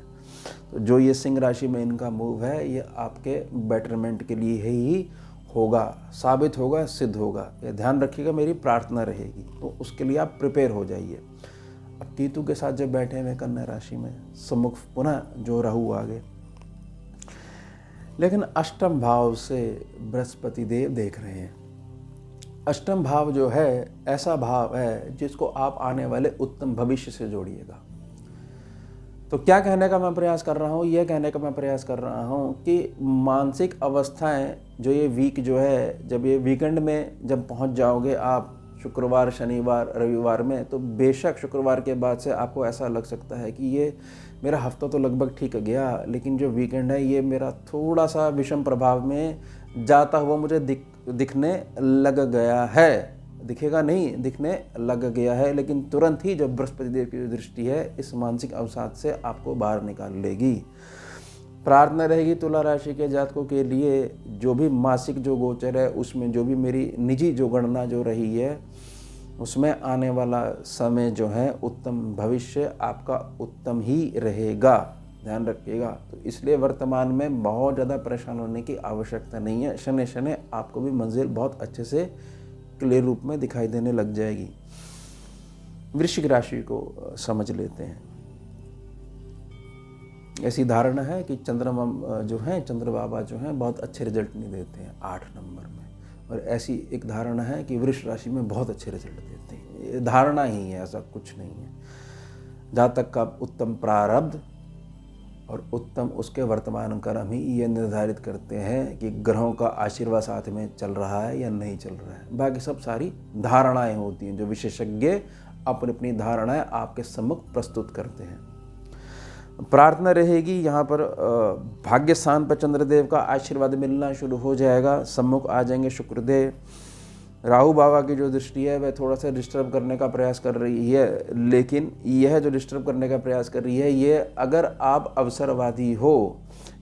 तो जो ये सिंह राशि में इनका मूव है, ये आपके बेटरमेंट के लिए ही होगा, साबित होगा, सिद्ध होगा। ये ध्यान रखिएगा, मेरी प्रार्थना रहेगी, तो उसके लिए आप प्रिपेयर हो जाइए। अब केतु के साथ जब बैठे हुए कन्या राशि में, सम्मुख पुनः जो राहु आ गए, लेकिन अष्टम भाव से बृहस्पति देव देख रहे हैं। अष्टम भाव जो है ऐसा भाव है जिसको आप आने वाले उत्तम भविष्य से जोड़िएगा। तो क्या कहने का मैं प्रयास कर रहा हूँ, यह कहने का मैं प्रयास कर रहा हूँ कि मानसिक अवस्थाएं जो ये वीक जो है, जब ये वीकेंड में जब पहुँच जाओगे आप शुक्रवार, शनिवार, रविवार में, तो बेशक शुक्रवार के बाद से आपको ऐसा लग सकता है कि ये मेरा हफ्ता तो लगभग ठीक गया, लेकिन जो वीकेंड है ये मेरा थोड़ा सा विषम प्रभाव में जाता हुआ मुझे दिखने लग गया है। दिखेगा नहीं, दिखने लग गया है, लेकिन तुरंत ही जब बृहस्पति देव की दृष्टि है, इस मानसिक अवसाद से आपको बाहर निकाल लेगी। प्रार्थना रहेगी तुला राशि के जातकों के लिए, जो भी मासिक जो गोचर है उसमें जो भी मेरी निजी जो गणना जो रही है, उसमें आने वाला समय जो है उत्तम, भविष्य आपका उत्तम ही रहेगा, ध्यान रखिएगा। तो इसलिए वर्तमान में बहुत ज़्यादा परेशान होने की आवश्यकता नहीं है। शनि शनि आपको भी मंजिल बहुत अच्छे से क्लियर रूप में दिखाई देने लग जाएगी। वृश्चिक राशि को समझ लेते हैं। ऐसी धारणा है कि चंद्रमा जो है, चंद्र बाबा जो हैं बहुत अच्छे रिजल्ट नहीं देते हैं 8 नंबर में, और ऐसी एक धारणा है कि वृश्चिक राशि में बहुत अच्छे रिजल्ट देते हैं। ये धारणा ही है, ऐसा कुछ नहीं है। जातक का उत्तम प्रारब्ध और उत्तम उसके वर्तमान कर्म ही ये निर्धारित करते हैं कि ग्रहों का आशीर्वाद साथ में चल रहा है या नहीं चल रहा है। बाकी सब सारी धारणाएं होती हैं जो विशेषज्ञ अपनी अपनी धारणाएं आपके सम्मुख प्रस्तुत करते हैं। प्रार्थना रहेगी यहाँ पर भाग्य स्थान पर चंद्रदेव का आशीर्वाद मिलना शुरू हो जाएगा। सम्मुख आ जाएंगे शुक्रदेव। राहु बाबा की जो दृष्टि है वह थोड़ा सा डिस्टर्ब करने का प्रयास कर रही है, लेकिन यह जो डिस्टर्ब करने का प्रयास कर रही है, ये अगर आप अवसरवादी हो,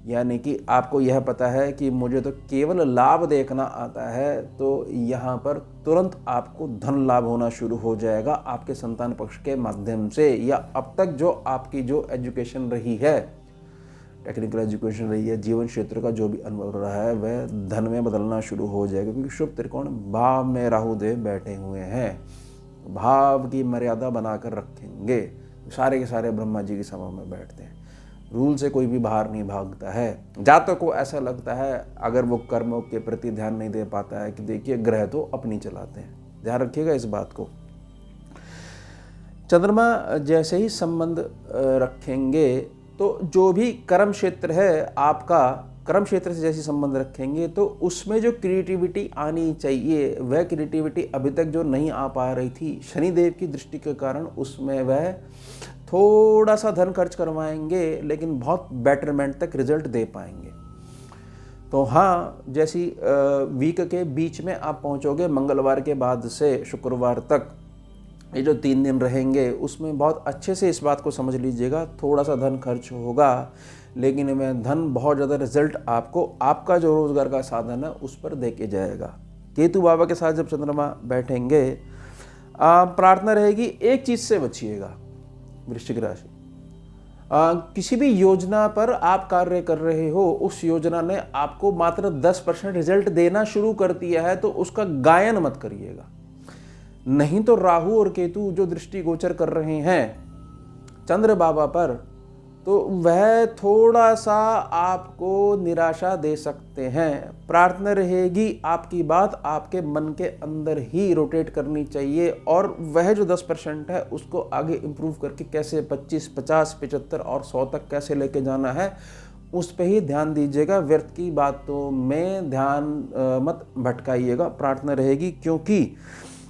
यानी कि आपको यह पता है कि मुझे तो केवल लाभ देखना आता है, तो यहाँ पर तुरंत आपको धन लाभ होना शुरू हो जाएगा आपके संतान पक्ष के माध्यम से, या अब तक जो आपकी जो एजुकेशन रही है, टेक्निकल एजुकेशन रही है, जीवन क्षेत्र का जो भी अनुभव रहा है वह धन में बदलना शुरू हो जाएगा। क्योंकि शुभ त्रिकोण भाव में राहु देव बैठे हुए हैं, भाव की मर्यादा बनाकर रखेंगे। सारे के सारे ब्रह्मा जी की सभा में बैठते हैं। रूल से कोई भी बाहर नहीं भागता है। जातक को ऐसा लगता है अगर वो कर्मों के प्रति ध्यान नहीं दे पाता है कि देखिए ग्रह तो अपनी चलाते हैं, ध्यान रखिएगा इस बात को। चंद्रमा जैसे ही संबंध रखेंगे तो जो भी कर्म क्षेत्र है आपका, कर्म क्षेत्र से जैसे संबंध रखेंगे तो उसमें जो क्रिएटिविटी आनी चाहिए वह क्रिएटिविटी अभी तक जो नहीं आ पा रही थी, शनिदेव की दृष्टि के कारण उसमें वह थोड़ा सा धन खर्च करवाएंगे, लेकिन बहुत बेटरमेंट तक रिजल्ट दे पाएंगे। तो हाँ, जैसी वीक के बीच में आप पहुंचोगे, मंगलवार के बाद से शुक्रवार तक ये जो 3 दिन रहेंगे उसमें बहुत अच्छे से इस बात को समझ लीजिएगा। थोड़ा सा धन खर्च होगा, लेकिन में धन बहुत ज़्यादा रिजल्ट आपको आपका जो रोजगार का साधन है उस पर दे के जाएगा। केतु बाबा के साथ जब चंद्रमा बैठेंगे, प्रार्थना रहेगी एक चीज़ से बचिएगा वृश्चिक राशि। किसी भी योजना पर आप कार्य कर रहे हो, उस योजना ने आपको मात्र 10% रिजल्ट देना शुरू कर दिया है तो उसका गायन मत करिएगा। नहीं तो राहु और केतु जो दृष्टि गोचर कर रहे हैं चंद्र बाबा पर, तो वह थोड़ा सा आपको निराशा दे सकते हैं। प्रार्थना रहेगी आपकी बात आपके मन के अंदर ही रोटेट करनी चाहिए, और वह जो 10% है उसको आगे इम्प्रूव करके कैसे 25, 50, 75 और 100 तक कैसे लेके जाना है उस पर ही ध्यान दीजिएगा। व्यर्थ की बातों में ध्यान मत भटकाइएगा। प्रार्थना रहेगी क्योंकि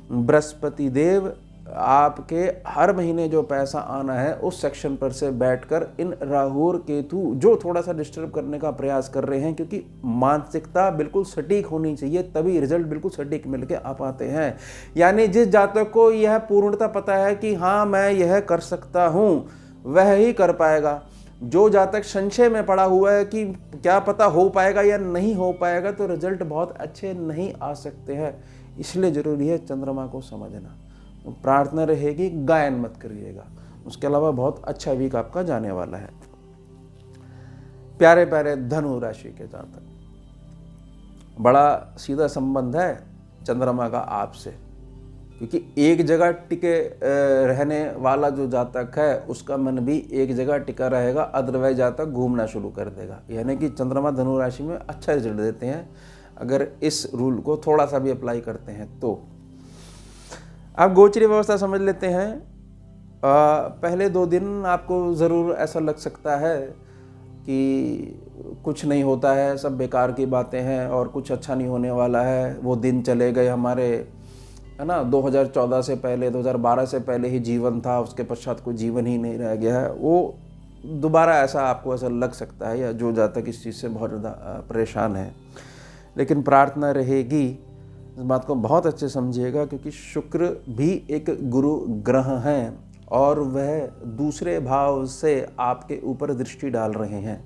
बृहस्पति देव आपके हर महीने जो पैसा आना है उस सेक्शन पर से बैठकर इन राहु और केतु जो थोड़ा सा डिस्टर्ब करने का प्रयास कर रहे हैं, क्योंकि मानसिकता बिल्कुल सटीक होनी चाहिए तभी रिजल्ट बिल्कुल सटीक मिलके आ पाते हैं। यानी जिस जातक को यह पूर्णता पता है कि हाँ मैं यह कर सकता हूँ वह ही कर पाएगा। जो जातक संशय में पड़ा हुआ है कि क्या पता हो पाएगा या नहीं हो पाएगा, तो रिजल्ट बहुत अच्छे नहीं आ सकते हैं। इसलिए जरूरी है चंद्रमा को समझना। प्रार्थना रहेगी गायन मत करिएगा। उसके अलावा बहुत अच्छा वीक आपका जाने वाला है। प्यारे प्यारे धनु राशि के जातक, बड़ा सीधा संबंध है चंद्रमा का आपसे, क्योंकि एक जगह टिके रहने वाला जो जातक है उसका मन भी एक जगह टिका रहेगा, अदरवाइज जातक घूमना शुरू कर देगा। यानी कि चंद्रमा धनु राशि में अच्छा रिजल्ट देते हैं अगर इस रूल को थोड़ा सा भी अप्लाई करते हैं तो। आप गोचरी व्यवस्था समझ लेते हैं। पहले 2 दिन आपको ज़रूर ऐसा लग सकता है कि कुछ नहीं होता है, सब बेकार की बातें हैं और कुछ अच्छा नहीं होने वाला है। वो दिन चले गए हमारे, है ना, 2014 से पहले, 2012 से पहले ही जीवन था, उसके पश्चात कोई जीवन ही नहीं रह गया है। वो दोबारा ऐसा आपको ऐसा लग सकता है, या जो जातक इस चीज़ से बहुत ज़्यादा परेशान है। लेकिन प्रार्थना रहेगी, इस बात को बहुत अच्छे समझिएगा, क्योंकि शुक्र भी एक गुरु ग्रह हैं और वह दूसरे भाव से आपके ऊपर दृष्टि डाल रहे हैं।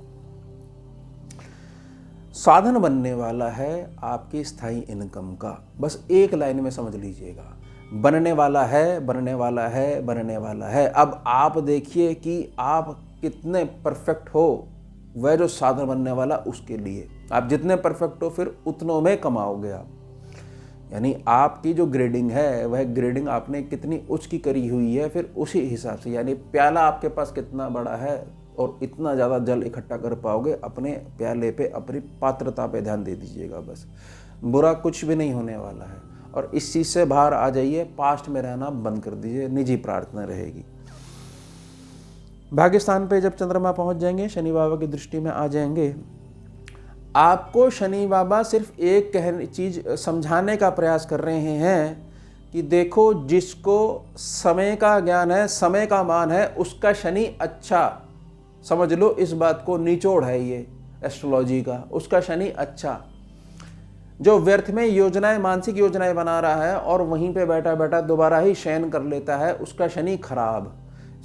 साधन बनने वाला है आपकी स्थायी इनकम का। बस एक लाइन में समझ लीजिएगा, बनने वाला है, बनने वाला है, बनने वाला है। अब आप देखिए कि आप कितने परफेक्ट हो, वह जो साधन बनने वाला उसके लिए। आप जितने परफेक्ट हो फिर उतनों में कमाओगे आप। यानी आपकी जो ग्रेडिंग है वह ग्रेडिंग आपने कितनी उच्च की करी हुई है, फिर उसी हिसाब से, यानी प्याला आपके पास कितना बड़ा है और इतना ज़्यादा जल इकट्ठा कर पाओगे। अपने प्याले पे, अपनी पात्रता पे ध्यान दे दीजिएगा बस। बुरा कुछ भी नहीं होने वाला है। और इस चीज़ से बाहर आ जाइए, पास्ट में रहना बंद कर दीजिए, निजी प्रार्थना रहेगी। भाग्यस्थान पे जब चंद्रमा पहुंच जाएंगे, शनि बाबा की दृष्टि में आ जाएंगे, आपको शनि बाबा सिर्फ एक चीज समझाने का प्रयास कर रहे हैं कि देखो, जिसको समय का ज्ञान है, समय का मान है, उसका शनि अच्छा, समझ लो इस बात को, निचोड़ है ये एस्ट्रोलॉजी का, उसका शनि अच्छा। जो व्यर्थ में योजनाएं, मानसिक योजनाएं बना रहा है और वहीं पे बैठा बैठा दोबारा ही शयन कर लेता है, उसका शनि खराब।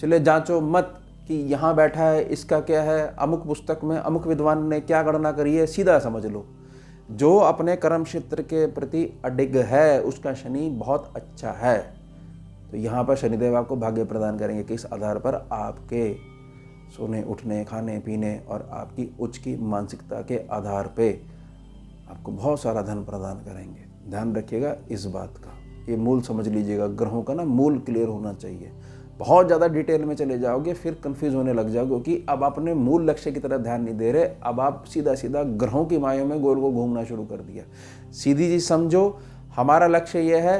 चलिए जांचो मत कि यहाँ बैठा है इसका क्या है, अमुक पुस्तक में अमुक विद्वान ने क्या गणना करी है, सीधा समझ लो। जो अपने कर्म क्षेत्र के प्रति अडिग है उसका शनि बहुत अच्छा है। तो यहाँ पर शनिदेव आपको भाग्य प्रदान करेंगे। किस आधार पर? आपके सोने, उठने, खाने पीने और आपकी उच्च की मानसिकता के आधार पे आपको बहुत सारा धन प्रदान करेंगे। ध्यान रखिएगा इस बात का, ये मूल समझ लीजिएगा। ग्रहों का ना मूल क्लियर होना चाहिए। बहुत ज़्यादा डिटेल में चले जाओगे फिर कंफ्यूज होने लग जाओगे, क्योंकि अब आपने मूल लक्ष्य की तरफ ध्यान नहीं दे रहे। अब आप सीधा सीधा ग्रहों की मायों में गोल गोल घूमना शुरू कर दिया। सीधी चीज समझो, हमारा लक्ष्य ये है,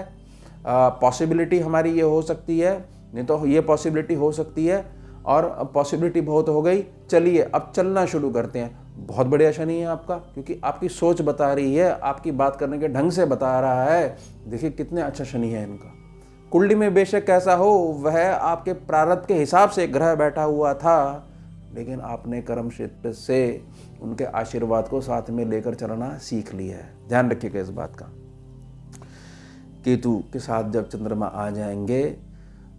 पॉसिबिलिटी हमारी ये हो सकती है, नहीं तो ये पॉसिबिलिटी हो सकती है, और पॉसिबिलिटी बहुत हो गई, चलिए अब चलना शुरू करते हैं। बहुत बढ़िया शनि है आपका, क्योंकि आपकी सोच बता रही है, आपकी बात करने के ढंग से बता रहा है। देखिए कितने अच्छा शनि है इनका। कुंडली में बेशक कैसा हो, वह आपके प्रारब्ध के हिसाब से ग्रह बैठा हुआ था, लेकिन आपने कर्म क्षेत्र से उनके आशीर्वाद को साथ में लेकर चलना सीख लिया है। ध्यान रखिएगा इस बात का। केतु के साथ जब चंद्रमा आ जाएंगे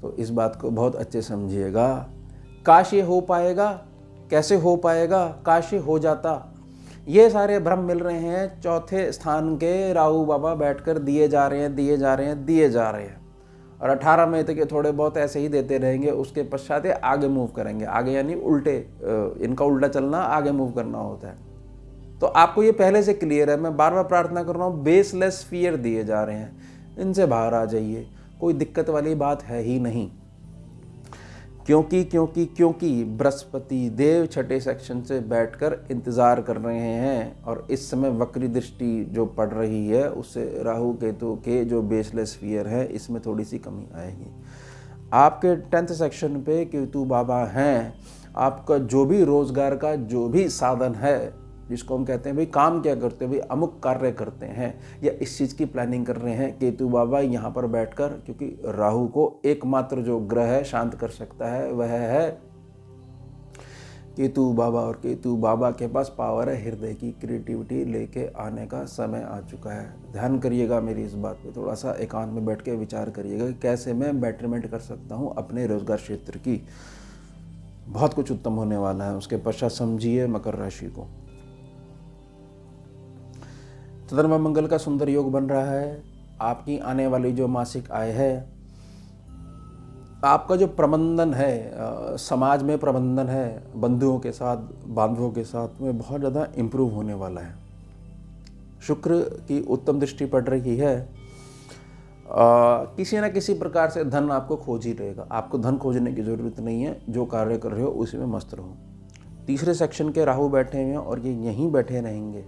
तो इस बात को बहुत अच्छे समझिएगा। काश ये हो पाएगा, कैसे हो पाएगा, काश ये हो जाता। ये सारे भ्रम मिल रहे हैं। चौथे स्थान के राहु बाबा बैठकर दिए जा रहे हैं, दिए जा रहे हैं, दिए जा रहे हैं, और 18 मई तक ये थोड़े बहुत ऐसे ही देते रहेंगे। उसके पश्चात आगे मूव करेंगे। आगे यानी उल्टे, इनका उल्टा चलना, आगे मूव करना होता है। तो आपको ये पहले से क्लियर है। मैं बार बार प्रार्थना कर रहा हूँ, बेसलेस फियर दिए जा रहे हैं, इनसे बाहर आ जाइए। कोई दिक्कत वाली बात है ही नहीं। क्योंकि बृहस्पति देव छठे सेक्शन से बैठकर इंतजार कर रहे हैं, और इस समय वक्री दृष्टि जो पड़ रही है उससे राहु केतु के जो बेसलेस फियर है इसमें थोड़ी सी कमी आएगी। आपके 10th सेक्शन पे केतु बाबा हैं। आपका जो भी रोजगार का जो भी साधन है, जिसको हम कहते हैं भाई काम क्या करते हैं, भाई अमुक कार्य करते हैं या इस चीज़ की प्लानिंग कर रहे हैं, केतु बाबा यहाँ पर बैठकर, क्योंकि राहु को एकमात्र जो ग्रह है शांत कर सकता है वह है केतु बाबा। और केतु बाबा के पास पावर है हृदय की। क्रिएटिविटी लेके आने का समय आ चुका है। ध्यान करिएगा मेरी इस बात पे, थोड़ा सा एकांत में बैठ के विचार करिएगा कि कैसे मैं बेटरमेंट कर सकता हूँ अपने रोजगार क्षेत्र की। बहुत कुछ उत्तम होने वाला है। उसके पश्चात समझिए मकर राशि को। चंद्रमा मंगल का सुंदर योग बन रहा है। आपकी आने वाली जो मासिक आय है, आपका जो प्रबंधन है, समाज में प्रबंधन है, बंधुओं के साथ, बांधवों के साथ में बहुत ज़्यादा इम्प्रूव होने वाला है। शुक्र की उत्तम दृष्टि पड़ रही है। किसी न किसी प्रकार से धन आपको खोज ही रहेगा। आपको धन खोजने की ज़रूरत नहीं है। जो कार्य कर रहे हो उसी में मस्त रहो। तीसरे सेक्शन के राहु बैठे हुए हैं और ये यहीं बैठे रहेंगे।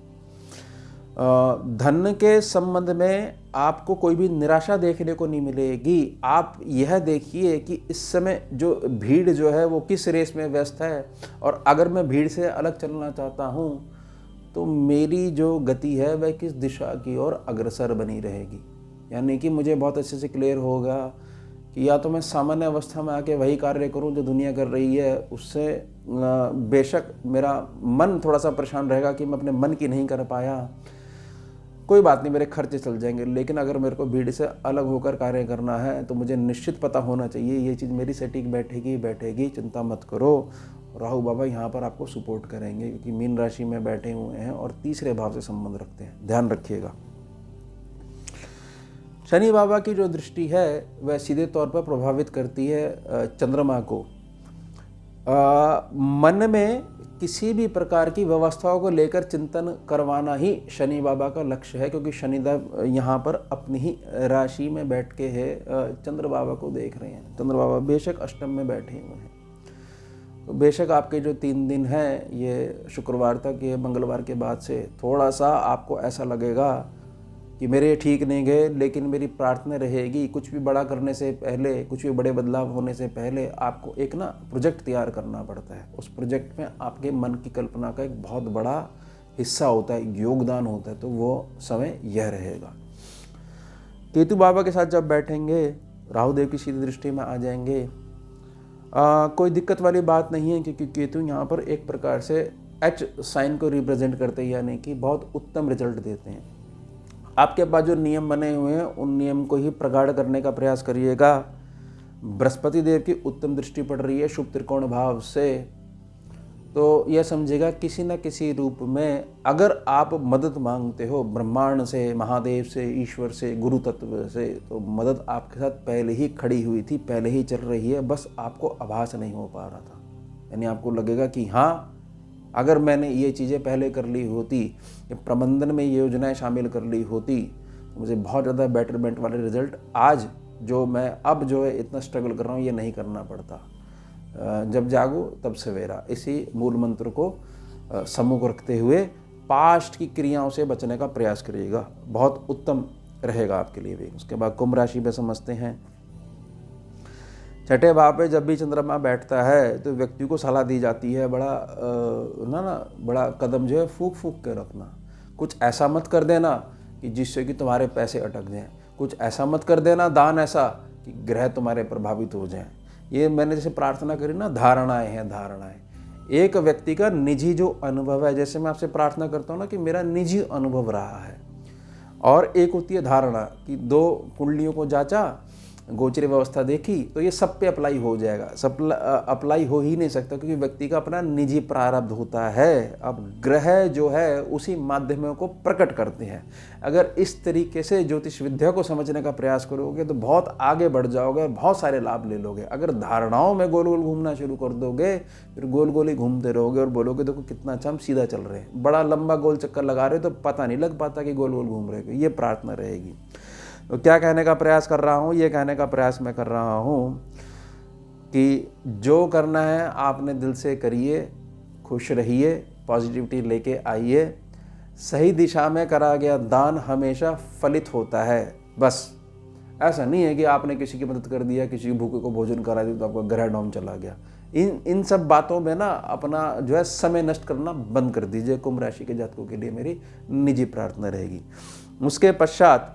धन के संबंध में आपको कोई भी निराशा देखने को नहीं मिलेगी। आप यह देखिए कि इस समय जो भीड़ जो है वो किस रेस में व्यस्त है, और अगर मैं भीड़ से अलग चलना चाहता हूँ तो मेरी जो गति है वह किस दिशा की ओर अग्रसर बनी रहेगी। यानी कि मुझे बहुत अच्छे से क्लियर होगा कि या तो मैं सामान्य अवस्था में आके वही कार्य करूं जो दुनिया कर रही है, उससे बेशक मेरा मन थोड़ा सा परेशान रहेगा कि मैं अपने मन की नहीं कर पाया, कोई बात नहीं, मेरे खर्चे चल जाएंगे। लेकिन अगर मेरे को भीड़ से अलग होकर कार्य करना है तो मुझे निश्चित पता होना चाहिए ये चीज़ मेरी सटीक बैठेगी। चिंता मत करो, राहु बाबा यहाँ पर आपको सपोर्ट करेंगे, क्योंकि मीन राशि में बैठे हुए हैं और तीसरे भाव से संबंध रखते हैं। ध्यान रखिएगा। शनि बाबा की जो दृष्टि है वह सीधे तौर पर प्रभावित करती है चंद्रमा को। मन में किसी भी प्रकार की व्यवस्थाओं को लेकर चिंतन करवाना ही शनि बाबा का लक्ष्य है, क्योंकि शनिदेव यहाँ पर अपनी ही राशि में बैठ के है चंद्र बाबा को देख रहे हैं। चंद्र बाबा बेशक अष्टम में बैठे हुए हैं, तो बेशक आपके जो 3 दिन हैं, ये शुक्रवार तक, ये मंगलवार के बाद से थोड़ा सा आपको ऐसा लगेगा कि मेरे ठीक नहीं गए, लेकिन मेरी प्रार्थना रहेगी कुछ भी बड़ा करने से पहले, कुछ भी बड़े बदलाव होने से पहले आपको एक ना प्रोजेक्ट तैयार करना पड़ता है। उस प्रोजेक्ट में आपके मन की कल्पना का एक बहुत बड़ा हिस्सा होता है, योगदान होता है, तो वो समय यह रहेगा। केतु बाबा के साथ जब बैठेंगे, राहु देव की सीधी दृष्टि में आ जाएंगे, कोई दिक्कत वाली बात नहीं है, क्योंकि केतु यहाँ पर एक प्रकार से एच साइन को रिप्रेजेंट करते हैं, यानी कि बहुत उत्तम रिजल्ट देते हैं। आपके पास जो नियम बने हुए हैं उन नियम को ही प्रगाढ़ करने का प्रयास करिएगा। बृहस्पति देव की उत्तम दृष्टि पड़ रही है शुभ त्रिकोण भाव से, तो यह समझेगा किसी न किसी रूप में अगर आप मदद मांगते हो ब्रह्मांड से, महादेव से, ईश्वर से, गुरु तत्व से, तो मदद आपके साथ पहले ही खड़ी हुई थी, पहले ही चल रही है, बस आपको आभास नहीं हो पा रहा था। यानी आपको लगेगा कि हाँ, अगर मैंने ये चीज़ें पहले कर ली होती, प्रबंधन में ये योजनाएं शामिल कर ली होती, तो मुझे बहुत ज़्यादा बेटरमेंट वाले रिजल्ट आज जो मैं अब जो है इतना स्ट्रगल कर रहा हूँ ये नहीं करना पड़ता। जब जागो तब सवेरा, इसी मूल मंत्र को सम्मुख रखते हुए पास्ट की क्रियाओं से बचने का प्रयास करिएगा, बहुत उत्तम रहेगा आपके लिए भी। उसके बाद कुंभ राशि पे समझते हैं। छठे भाव पे जब भी चंद्रमा बैठता है तो व्यक्ति को सलाह दी जाती है, बड़ा कदम जो है फूक फूक के रखना। कुछ ऐसा मत कर देना कि जिससे कि तुम्हारे पैसे अटक जाएं, कुछ ऐसा मत कर देना दान ऐसा कि ग्रह तुम्हारे प्रभावित हो जाएं। ये मैंने जैसे प्रार्थना करी ना, धारणाएं हैं, धारणाएं। एक व्यक्ति का निजी जो अनुभव है, जैसे मैं आपसे प्रार्थना करता हूँ ना कि मेरा निजी अनुभव रहा है, और एक होती है धारणा कि 2 कुंडलियों को जांचा, गोचरी व्यवस्था देखी, तो ये सब पे अप्लाई हो जाएगा। सब अप्लाई हो ही नहीं सकता, क्योंकि व्यक्ति का अपना निजी प्रारब्ध होता है। अब ग्रह जो है उसी माध्यमों को प्रकट करते हैं। अगर इस तरीके से ज्योतिष विद्या को समझने का प्रयास करोगे तो बहुत आगे बढ़ जाओगे और बहुत सारे लाभ ले लोगे। अगर धारणाओं में गोल गोल घूमना शुरू कर दोगे, फिर गोल गोल ही घूमते रहोगे और बोलोगे देखो कितना अच्छा हम सीधा चल रहे हैं, बड़ा लंबा गोल चक्कर लगा रहे हो तो पता नहीं लग पाता कि गोल गोल घूम रहे हो। ये प्रार्थना रहेगी। तो क्या कहने का प्रयास कर रहा हूँ, ये कहने का प्रयास मैं कर रहा हूँ कि जो करना है आपने दिल से करिए, खुश रहिए, पॉजिटिविटी लेके आइए। सही दिशा में करा गया दान हमेशा फलित होता है। बस ऐसा नहीं है कि आपने किसी की मदद कर दिया, किसी भूखे को भोजन करा दिया तो आपका ग्रह डाउन चला गया। इन सब बातों में ना अपना जो है समय नष्ट करना बंद कर दीजिए। कुंभ राशि के जातकों के लिए मेरी निजी प्रार्थना रहेगी। उसके पश्चात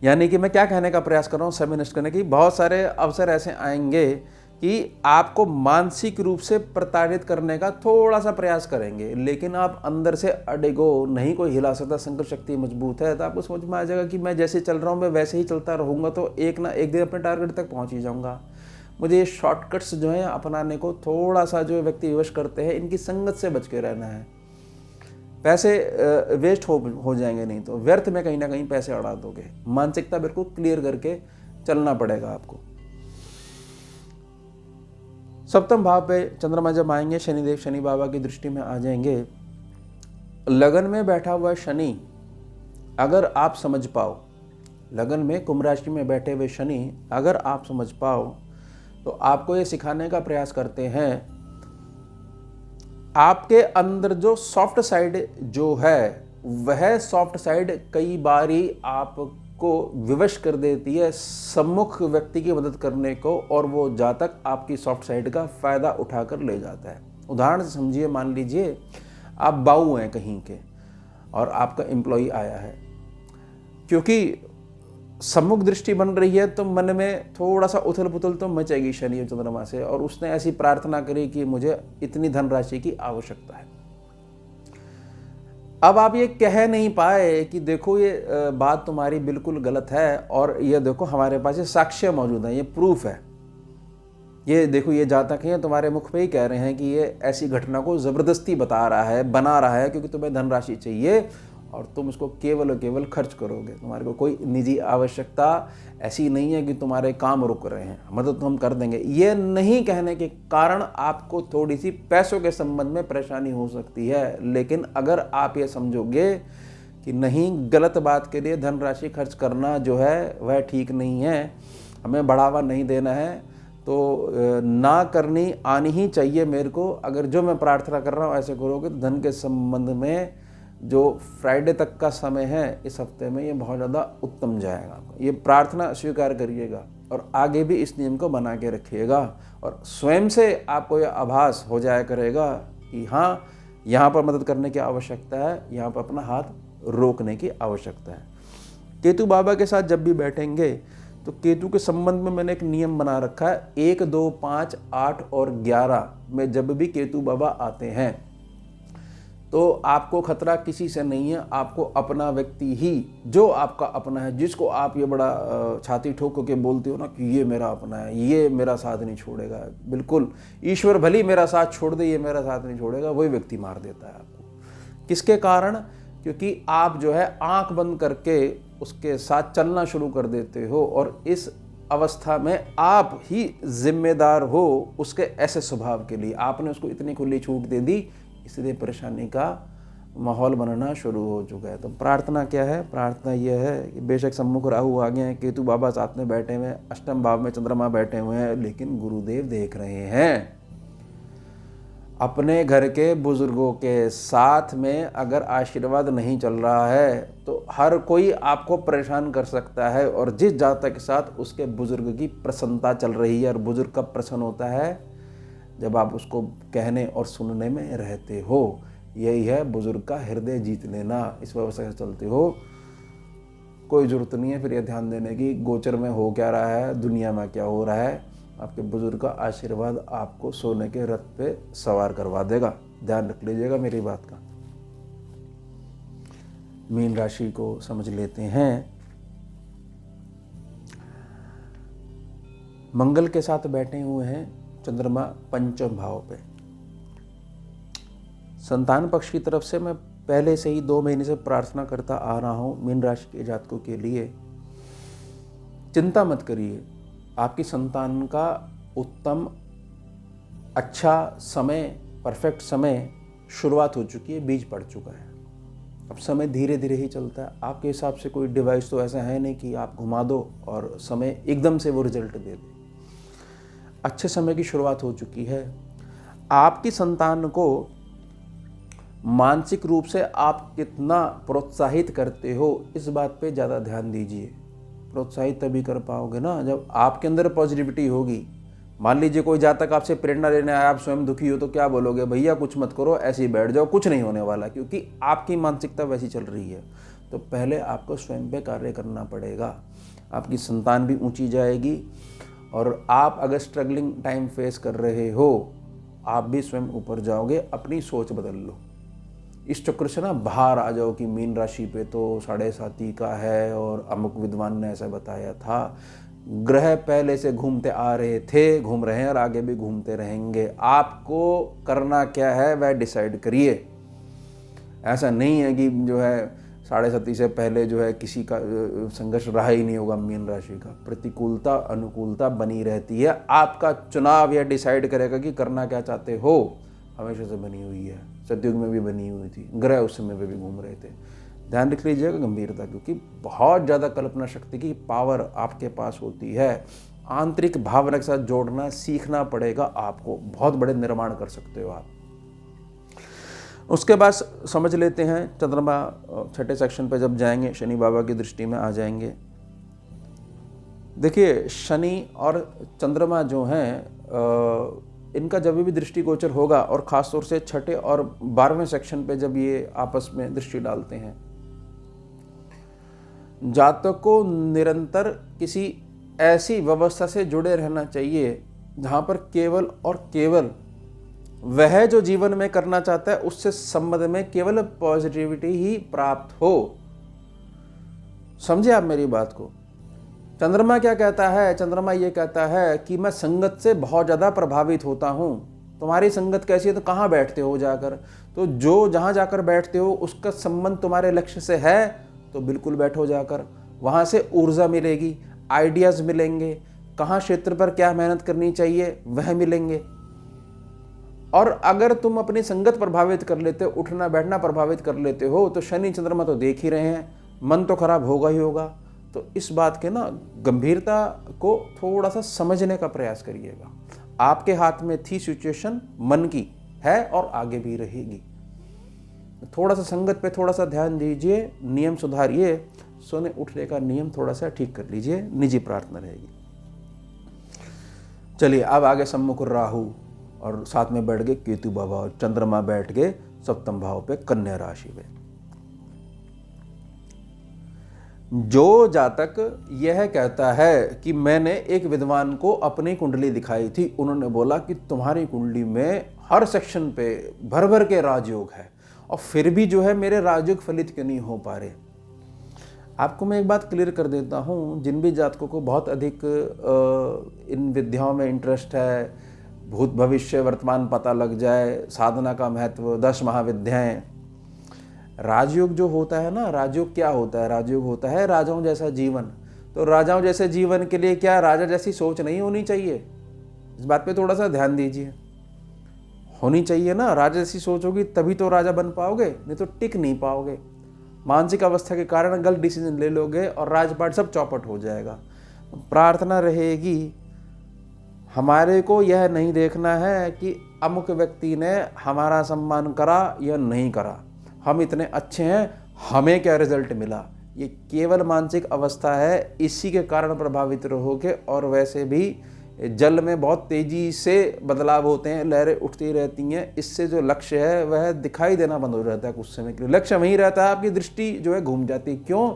यानी कि मैं क्या कहने का प्रयास कर रहा हूँ, समय नष्ट करने की, बहुत सारे अवसर ऐसे आएंगे कि आपको मानसिक रूप से प्रताड़ित करने का थोड़ा सा प्रयास करेंगे, लेकिन आप अंदर से अड़ेगो नहीं, कोई हिला सकता, संकल्प शक्ति मजबूत है, तो आपको समझ में आ जाएगा कि मैं जैसे चल रहा हूँ मैं वैसे ही चलता रहूँगा, तो एक ना एक दिन अपने टारगेट तक पहुँच ही जाऊँगा। मुझे ये शॉर्टकट्स जो हैं अपनाने को थोड़ा सा जो व्यक्ति विवश करते हैं, इनकी संगत से बच के रहना है। पैसे वेस्ट हो जाएंगे, नहीं तो व्यर्थ में कहीं ना कहीं पैसे अड़ा दोगे। मानसिकता बिल्कुल क्लियर करके चलना पड़ेगा आपको। सप्तम भाव पे चंद्रमा जब आएंगे, शनिदेव शनि बाबा की दृष्टि में आ जाएंगे। लगन में बैठा हुआ शनि अगर आप समझ पाओ, लगन में कुंभ राशि में बैठे हुए शनि अगर आप समझ पाओ, तो आपको ये सिखाने का प्रयास करते हैं, आपके अंदर जो सॉफ्ट साइड जो है वह सॉफ्ट साइड कई बारी आपको विवश कर देती है सम्मुख व्यक्ति की मदद करने को, और वो जातक आपकी सॉफ्ट साइड का फ़ायदा उठाकर ले जाता है। उदाहरण से समझिए, मान लीजिए आप बाऊ हैं कहीं के और आपका एम्प्लॉई आया है, क्योंकि सम्मुख दृष्टि बन रही है तो मन में थोड़ा सा उथल पुथल तो मचेगी शनि और चंद्रमा से, और उसने ऐसी प्रार्थना करी कि मुझे इतनी धनराशि की आवश्यकता है। अब आप ये कह नहीं पाए कि देखो ये बात तुम्हारी बिल्कुल गलत है, और ये देखो हमारे पास ये साक्ष्य मौजूद है, ये प्रूफ है, ये देखो ये जातक हैं तुम्हारे मुख पे ही कह रहे हैं कि ये ऐसी घटना को ज़बरदस्ती बता रहा है, बना रहा है क्योंकि तुम्हें धनराशि चाहिए, और तुम उसको केवल और केवल खर्च करोगे। तुम्हारे को कोई निजी आवश्यकता ऐसी नहीं है कि तुम्हारे काम रुक रहे हैं, मदद तो हम कर देंगे, ये नहीं कहने के कारण आपको थोड़ी सी पैसों के संबंध में परेशानी हो सकती है। लेकिन अगर आप ये समझोगे कि नहीं, गलत बात के लिए धनराशि खर्च करना जो है वह ठीक नहीं है, हमें बढ़ावा नहीं देना है, तो ना करनी आनी ही चाहिए मेरे को। अगर जो मैं प्रार्थना कर रहा हूँ ऐसे करोगे तो धन के संबंध में जो फ्राइडे तक का समय है इस हफ्ते में, ये बहुत ज़्यादा उत्तम जाएगा। ये प्रार्थना स्वीकार करिएगा और आगे भी इस नियम को बना के रखिएगा, और स्वयं से आपको यह आभास हो जाया करेगा कि हाँ, यहाँ पर मदद करने की आवश्यकता है, यहाँ पर अपना हाथ रोकने की आवश्यकता है। केतु बाबा के साथ जब भी बैठेंगे तो केतु के संबंध में मैंने एक नियम बना रखा है, 1, 2, 5, 8 और 11 में जब भी केतु बाबा आते हैं तो आपको खतरा किसी से नहीं है। आपको अपना व्यक्ति ही, जो आपका अपना है, जिसको आप ये बड़ा छाती ठोक के बोलते हो ना कि ये मेरा अपना है, ये मेरा साथ नहीं छोड़ेगा, बिल्कुल ईश्वर भली मेरा साथ छोड़ दे, ये मेरा साथ नहीं छोड़ेगा, वही व्यक्ति मार देता है आपको। किसके कारण? क्योंकि आप जो है आंख बंद करके उसके साथ चलना शुरू कर देते हो, और इस अवस्था में आप ही जिम्मेदार हो उसके ऐसे स्वभाव के लिए। आपने उसको इतनी खुली छूट दे दी, इसलिए परेशानी का माहौल बनना शुरू हो चुका है। तो प्रार्थना क्या है? प्रार्थना यह है कि बेशक सम्मुख राहु आ गए हैं, केतु बाबा साथ में बैठे हुए हैं, अष्टम भाव में चंद्रमा बैठे हुए हैं, लेकिन गुरुदेव देख रहे हैं। अपने घर के बुजुर्गों के साथ में अगर आशीर्वाद नहीं चल रहा है तो हर कोई आपको परेशान कर सकता है, और जिस जातक के साथ उसके बुजुर्ग की प्रसन्नता चल रही है, और बुजुर्ग कब प्रसन्न होता है? जब आप उसको कहने और सुनने में रहते हो। यही है बुजुर्ग का हृदय जीत लेना। इस व्यवस्था से चलते हो, कोई ज़रूरत नहीं है फिर ये ध्यान देने की गोचर में हो क्या रहा है, दुनिया में क्या हो रहा है। आपके बुजुर्ग का आशीर्वाद आपको सोने के रथ पे सवार करवा देगा। ध्यान रख लीजिएगा मेरी बात का। मीन राशि को समझ लेते हैं। मंगल के साथ बैठे हुए हैं चंद्रमा पंचम भाव पे। संतान पक्ष की तरफ से मैं पहले से ही 2 महीने से प्रार्थना करता आ रहा हूं मीन राशि के जातकों के लिए। चिंता मत करिए, आपकी संतान का उत्तम अच्छा समय, परफेक्ट समय शुरुआत हो चुकी है, बीज पड़ चुका है। अब समय धीरे धीरे ही चलता है। आपके हिसाब से कोई डिवाइस तो ऐसा है नहीं कि आप घुमा दो और समय एकदम से वो रिजल्ट दे दे। अच्छे समय की शुरुआत हो चुकी है। आपकी संतान को मानसिक रूप से आप कितना प्रोत्साहित करते हो, इस बात पे ज़्यादा ध्यान दीजिए। प्रोत्साहित तभी कर पाओगे ना जब आपके अंदर पॉजिटिविटी होगी। मान लीजिए कोई जातक आपसे प्रेरणा लेने आया, आप स्वयं दुखी हो, तो क्या बोलोगे? भैया कुछ मत करो, ऐसे ही बैठ जाओ, कुछ नहीं होने वाला, क्योंकि आपकी मानसिकता वैसी चल रही है। तो पहले आपको स्वयं पे कार्य करना पड़ेगा। आपकी संतान भी ऊंची जाएगी, और आप अगर स्ट्रगलिंग टाइम फेस कर रहे हो, आप भी स्वयं ऊपर जाओगे। अपनी सोच बदल लो। इस चक्र से ना बाहर आ जाओ कि मीन राशि पे तो 7.5 का है और अमुक विद्वान ने ऐसा बताया था। ग्रह पहले से घूमते आ रहे थे, घूम रहे हैं और आगे भी घूमते रहेंगे। आपको करना क्या है वह डिसाइड करिए। ऐसा नहीं है कि जो है 7.5 से पहले जो है किसी का संघर्ष रहा ही नहीं होगा। मीन राशि का प्रतिकूलता अनुकूलता बनी रहती है। आपका चुनाव यह डिसाइड करेगा कि करना क्या चाहते हो। हमेशा से बनी हुई है, सतयुग में भी बनी हुई थी, ग्रह उस समय पे भी घूम रहे थे। ध्यान रख लीजिएगा गंभीरता, क्योंकि बहुत ज़्यादा कल्पना शक्ति की पावर आपके पास होती है। आंतरिक भावना के साथ जोड़ना सीखना पड़ेगा आपको। बहुत बड़े निर्माण कर सकते हो आप। उसके बाद समझ लेते हैं चंद्रमा 6ठे सेक्शन पे जब जाएंगे, शनि बाबा की दृष्टि में आ जाएंगे। देखिए, शनि और चंद्रमा जो हैं, इनका जब भी दृष्टि गोचर होगा, और ख़ासतौर से 6ठे और 12वें सेक्शन पे जब ये आपस में दृष्टि डालते हैं, जातक को निरंतर किसी ऐसी व्यवस्था से जुड़े रहना चाहिए जहाँ पर केवल और केवल वह जो जीवन में करना चाहता है उससे संबंध में केवल पॉजिटिविटी ही प्राप्त हो। समझे आप मेरी बात को? चंद्रमा क्या कहता है? चंद्रमा ये कहता है कि मैं संगत से बहुत ज़्यादा प्रभावित होता हूँ। तुम्हारी संगत कैसी है तो कहाँ बैठते हो जाकर, तो जो जहाँ जाकर बैठते हो उसका संबंध तुम्हारे लक्ष्य से है तो बिल्कुल बैठो जाकर, वहाँ से ऊर्जा मिलेगी, आइडियाज़ मिलेंगे, कहाँ क्षेत्र पर क्या मेहनत करनी चाहिए वह मिलेंगे। और अगर तुम अपनी संगत प्रभावित कर लेते हो, उठना बैठना प्रभावित कर लेते हो, तो शनि चंद्रमा तो देख ही रहे हैं, मन तो खराब होगा ही होगा। तो इस बात के ना गंभीरता को थोड़ा सा समझने का प्रयास करिएगा। आपके हाथ में थी सिचुएशन, मन की है और आगे भी रहेगी। थोड़ा सा संगत पे थोड़ा सा ध्यान दीजिए, नियम सुधारिए, सोने उठने का नियम थोड़ा सा ठीक कर लीजिए, निजी प्रार्थना रहेगी। चलिए अब आगे सम्मुख राहु और साथ में बैठ गए केतु बाबा और चंद्रमा बैठ गए सप्तम भाव पे कन्या राशि में। जो जातक यह कहता है कि मैंने एक विद्वान को अपनी कुंडली दिखाई थी, उन्होंने बोला कि तुम्हारी कुंडली में हर सेक्शन पे भर भर के राजयोग है और फिर भी जो है मेरे राजयोग फलित क्यों नहीं हो पा रहे। आपको मैं एक बात क्लियर कर देता हूँ, जिन भी जातकों को बहुत अधिक इन विद्याओं में इंटरेस्ट है, भूत भविष्य वर्तमान पता लग जाए, साधना का महत्व, 10 महाविद्याएं, राजयोग जो होता है ना, राजयोग क्या होता है, राजयोग होता है राजाओं जैसा जीवन। तो राजाओं जैसे जीवन के लिए क्या राजा जैसी सोच नहीं होनी चाहिए? इस बात पे थोड़ा सा ध्यान दीजिए। होनी चाहिए ना, राजा जैसी सोच होगी तभी तो राजा बन पाओगे, नहीं तो टिक नहीं पाओगे। मानसिक अवस्था के कारण गलत डिसीजन ले लोगे और राजपाट सब चौपट हो जाएगा। प्रार्थना रहेगी, हमारे को यह नहीं देखना है कि अमुक व्यक्ति ने हमारा सम्मान करा या नहीं करा, हम इतने अच्छे हैं, हमें क्या रिजल्ट मिला। ये केवल मानसिक अवस्था है, इसी के कारण प्रभावित रहोगे। और वैसे भी जल में बहुत तेजी से बदलाव होते हैं, लहरें उठती रहती हैं, इससे जो लक्ष्य है वह दिखाई देना बंद हो जाता है कुछ समय के लिए। लक्ष्य वहीं रहता है, आपकी दृष्टि जो है घूम जाती है। क्यों?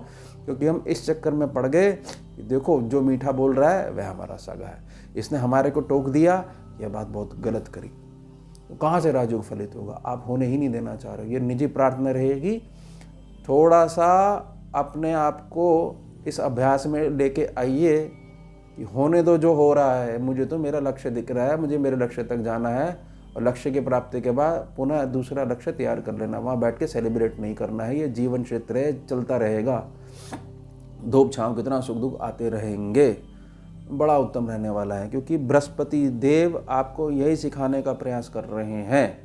क्योंकि हम इस चक्कर में पड़ गए कि देखो जो मीठा बोल रहा है वह हमारा सगा है, इसने हमारे को टोक दिया, यह बात बहुत गलत करी। तो कहाँ से राजयोग फलित होगा? आप होने ही नहीं देना चाह रहे हो। ये निजी प्रार्थना रहेगी। थोड़ा सा अपने आप को इस अभ्यास में लेके आइए कि होने दो जो हो रहा है, मुझे तो मेरा लक्ष्य दिख रहा है, मुझे मेरे लक्ष्य तक जाना है और लक्ष्य की प्राप्ति के बाद पुनः दूसरा लक्ष्य तैयार कर लेना। वहाँ बैठ के सेलिब्रेट नहीं करना है। ये जीवन क्षेत्र है, चलता रहेगा, धूप छाँव कितना सुख दुख आते रहेंगे, बड़ा उत्तम रहने वाला है। क्योंकि बृहस्पति देव आपको यही सिखाने का प्रयास कर रहे हैं।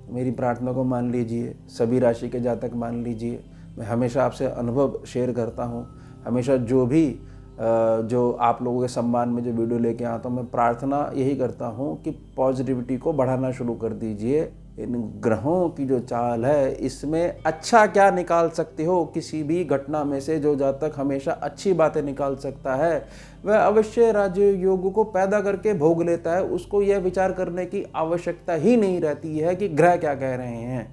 मेरी प्रार्थना को मान लीजिए, सभी राशि के जातक मान लीजिए। मैं हमेशा आपसे अनुभव शेयर करता हूँ, हमेशा जो आप लोगों के सम्मान में जो वीडियो लेके आता हूँ, मैं प्रार्थना यही करता हूँ कि पॉजिटिविटी को बढ़ाना शुरू कर दीजिए। इन ग्रहों की जो चाल है, इसमें अच्छा क्या निकाल सकते हो किसी भी घटना में से। जो जातक हमेशा अच्छी बातें निकाल सकता है वह अवश्य राजयोग को पैदा करके भोग लेता है। उसको यह विचार करने की आवश्यकता ही नहीं रहती है कि ग्रह क्या कह रहे हैं,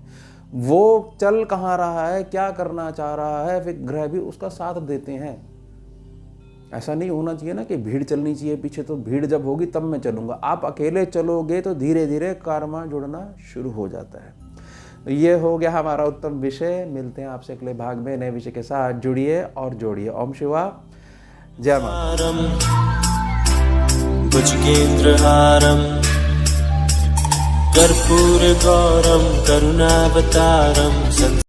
वो चल कहाँ रहा है, क्या करना चाह रहा है, फिर ग्रह भी उसका साथ देते हैं। ऐसा नहीं होना चाहिए ना कि भीड़ चलनी चाहिए पीछे, तो भीड़ जब होगी तब मैं चलूँगा। आप अकेले चलोगे तो धीरे धीरे कार्मा जुड़ना शुरू हो जाता है। तो ये हो गया हमारा उत्तम विषय। मिलते हैं आपसे अगले भाग में नए विषय के साथ। जुड़िए और जोड़िए। ओम शिवा, जय माता। भुजगेन्द्रहारं कर्पूरगौरं करुणावतारं